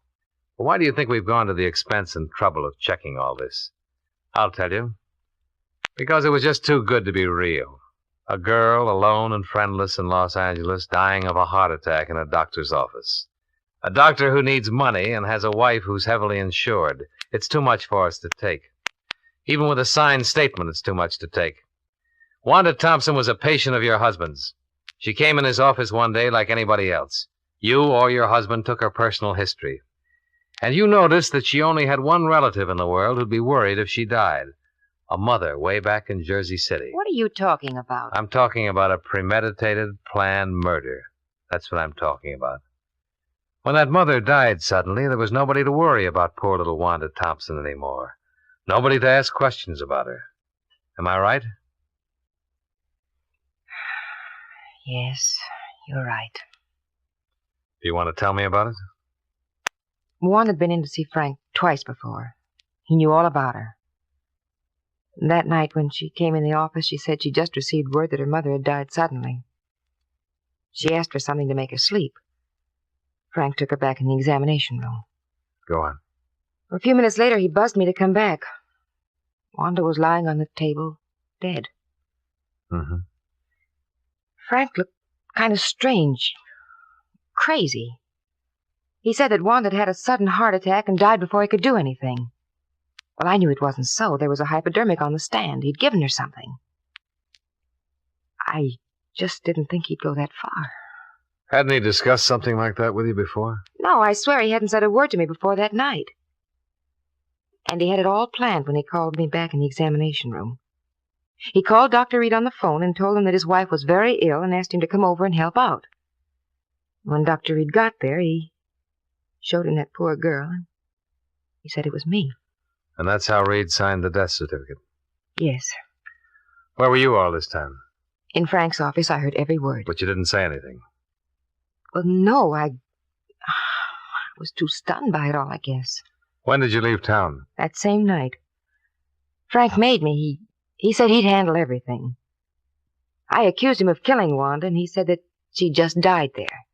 But why do you think we've gone to the expense and trouble of checking all this? I'll tell you. Because it was just too good to be real. A girl, alone and friendless in Los Angeles, dying of a heart attack in a doctor's office. A doctor who needs money and has a wife who's heavily insured. It's too much for us to take. Even with a signed statement, it's too much to take. Wanda Thompson was a patient of your husband's. She came in his office one day like anybody else. You or your husband took her personal history. And you noticed that she only had one relative in the world who'd be worried if she died. A mother way back in Jersey City. What are you talking about? I'm talking about a premeditated, planned murder. That's what I'm talking about. When that mother died suddenly, there was nobody to worry about poor little Wanda Thompson anymore. Nobody to ask questions about her. Am I right? Yes, you're right. Do you want to tell me about it? Juan had been in to see Frank twice before. He knew all about her. That night when she came in the office, she said she just received word that her mother had died suddenly. She asked for something to make her sleep. Frank took her back in the examination room. Go on. A few minutes later, he buzzed me to come back. Wanda was lying on the table, dead. Mm-hmm. Frank looked kind of strange. Crazy. He said that Wanda had had a sudden heart attack and died before he could do anything. Well, I knew it wasn't so. There was a hypodermic on the stand. He'd given her something. I just didn't think he'd go that far. Hadn't he discussed something like that with you before? No, I swear he hadn't said a word to me before that night. And he had it all planned when he called me back in the examination room. He called Dr. Reed on the phone and told him that his wife was very ill and asked him to come over and help out. When Dr. Reed got there, he showed him that poor girl, and he said it was me. And that's how Reed signed the death certificate? Yes. Where were you all this time? In Frank's office, I heard every word. But you didn't say anything? Well, no, I was too stunned by it all, I guess. When did you leave town? That same night. Frank made me. He said he'd handle everything. I accused him of killing Wanda, and he said that she just died there.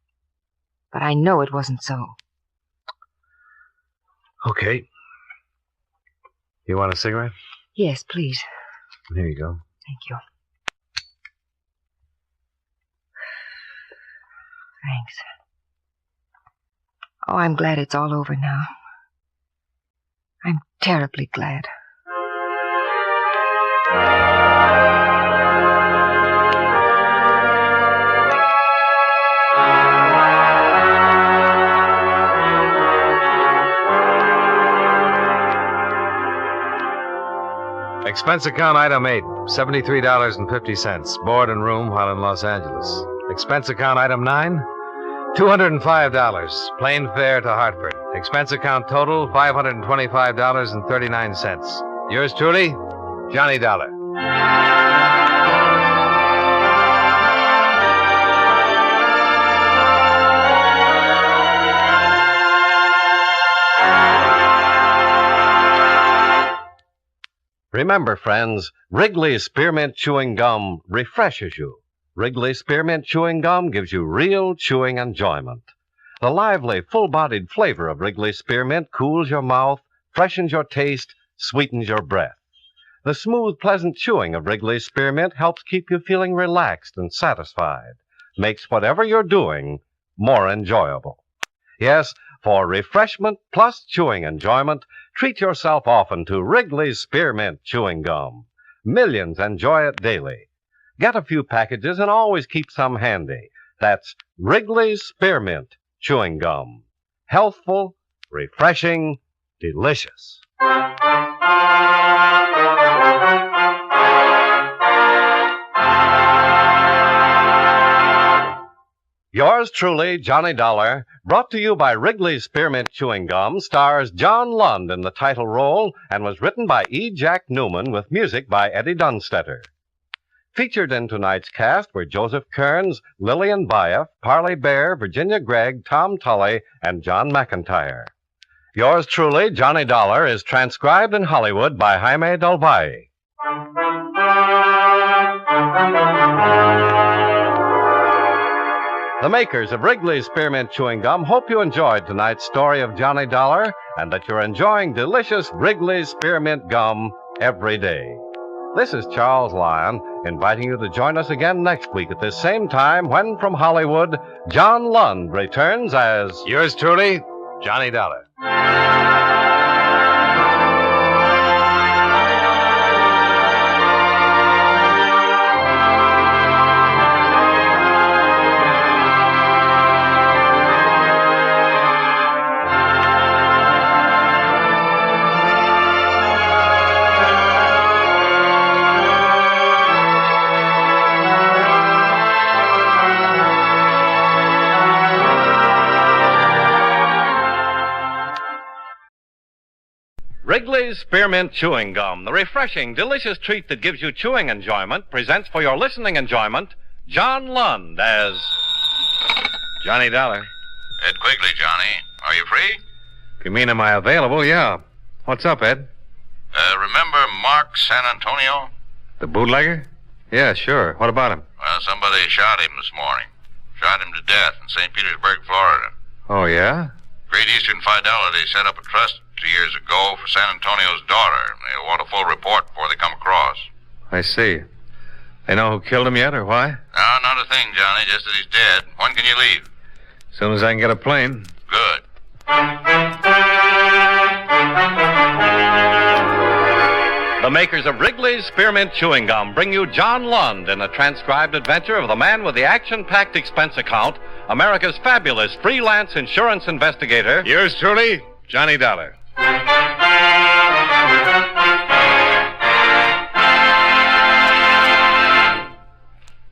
But I know it wasn't so. Okay. You want a cigarette? Yes, please. Here you go. Thank you. Thanks. Oh, I'm glad it's all over now. I'm terribly glad. Expense account item 8, $73.50. Board and room while in Los Angeles. Expense account item 9, $205. Plane fare to Hartford. Expense account total, $525.39. Yours truly, Johnny Dollar. Remember, friends, Wrigley's Spearmint Chewing Gum refreshes you. Wrigley's Spearmint Chewing Gum gives you real chewing enjoyment. The lively, full-bodied flavor of Wrigley's Spearmint cools your mouth, freshens your taste, sweetens your breath. The smooth, pleasant chewing of Wrigley's Spearmint helps keep you feeling relaxed and satisfied, makes whatever you're doing more enjoyable. Yes, for refreshment plus chewing enjoyment, treat yourself often to Wrigley's Spearmint Chewing Gum. Millions enjoy it daily. Get a few packages and always keep some handy. That's Wrigley's Spearmint Chewing Gum. Healthful, refreshing, delicious. Yours truly, Johnny Dollar, brought to you by Wrigley's Spearmint Chewing Gum, stars John Lund in the title role and was written by E. Jack Newman with music by Eddie Dunstetter. Featured in tonight's cast were Joseph Kearns, Lillian Baeff, Parley Bear, Virginia Gregg, Tom Tully, and John McIntyre. Yours truly, Johnny Dollar, is transcribed in Hollywood by Jaime Del Valle. The makers of Wrigley's Spearmint Chewing Gum hope you enjoyed tonight's story of Johnny Dollar and that you're enjoying delicious Wrigley's Spearmint Gum every day. This is Charles Lyon, inviting you to join us again next week at this same time when, from Hollywood, John Lund returns as... Yours truly, Johnny Dollar. Wrigley's Spearmint Chewing Gum, the refreshing, delicious treat that gives you chewing enjoyment, presents for your listening enjoyment John Lund as Johnny Dollar. Ed Quigley, Johnny. Are you free? If you mean am I available, yeah. What's up, Ed? Remember Mark San Antonio? The bootlegger? Yeah, sure. What about him? Well, somebody shot him this morning. shot him to death in St. Petersburg, Florida. Oh, yeah? Great Eastern Fidelity set up a trust 2 years ago for San Antonio's daughter. They'll want a full report before they come across. I see. They know who killed him yet or why? No, not a thing, Johnny, just that he's dead. When can you leave? As soon as I can get a plane. Good. The makers of Wrigley's Spearmint Chewing Gum bring you John Lund in a transcribed adventure of the man with the action-packed expense account, America's fabulous freelance insurance investigator. Yours truly, Johnny Dollar.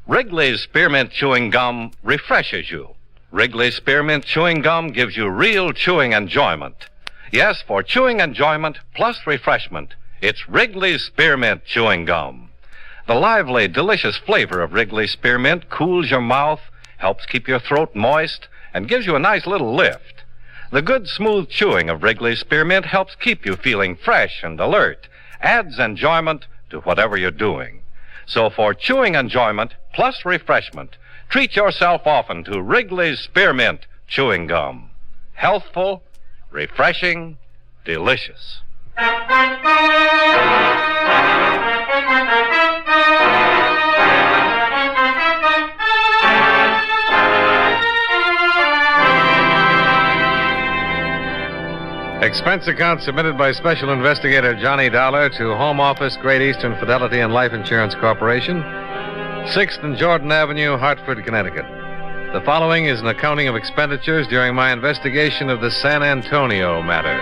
Wrigley's Spearmint Chewing Gum refreshes you. Wrigley's Spearmint Chewing Gum gives you real chewing enjoyment. Yes, for chewing enjoyment plus refreshment, it's Wrigley's Spearmint Chewing Gum. The lively, delicious flavor of Wrigley's Spearmint cools your mouth, helps keep your throat moist, and gives you a nice little lift. The good, smooth chewing of Wrigley's Spearmint helps keep you feeling fresh and alert, adds enjoyment to whatever you're doing. So for chewing enjoyment plus refreshment, treat yourself often to Wrigley's Spearmint Chewing Gum. Healthful, refreshing, delicious. Expense account submitted by Special Investigator Johnny Dollar to Home Office, Great Eastern Fidelity and Life Insurance Corporation, 6th and Jordan Avenue, Hartford, Connecticut. The following is an accounting of expenditures during my investigation of the San Antonio matter.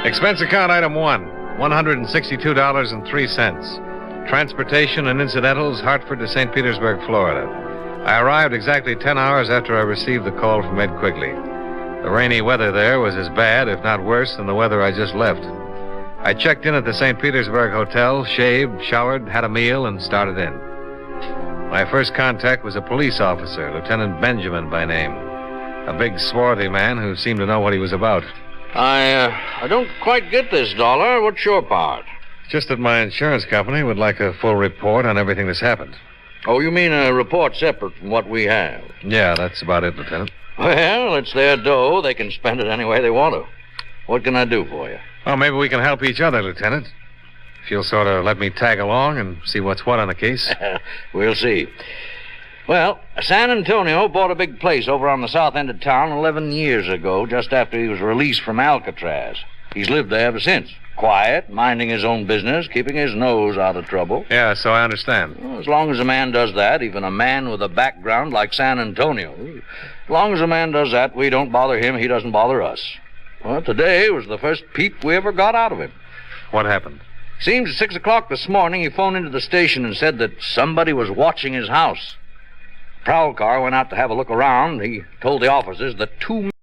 Expense account item 1, $162.03. Transportation and incidentals, Hartford to St. Petersburg, Florida. I arrived exactly 10 hours after I received the call from Ed Quigley. The rainy weather there was as bad, if not worse, than the weather I just left. I checked in at the St. Petersburg Hotel, shaved, showered, had a meal, and started in. My first contact was a police officer, Lieutenant Benjamin by name. A big, swarthy man who seemed to know what he was about. I don't quite get this, Dollar. What's your part? Just that my insurance company would like a full report on everything that's happened. Oh, you mean a report separate from what we have? Yeah, that's about it, Lieutenant. Well, it's their dough. They can spend it any way they want to. What can I do for you? Well, maybe we can help each other, Lieutenant. If you'll sort of let me tag along and see what's what on the case. We'll see. Well, San Antonio bought a big place over on the south end of town 11 years ago, just after he was released from Alcatraz. He's lived there ever since. Quiet, minding his own business, keeping his nose out of trouble. Yeah, so I understand. Well, as long as a man does that, even a man with a background like San Antonio, as long as a man does that, we don't bother him, he doesn't bother us. Well, today was the first peep we ever got out of him. What happened? Seems at 6 o'clock this morning he phoned into the station and said that somebody was watching his house. A prowl car went out to have a look around. He told the officers that 2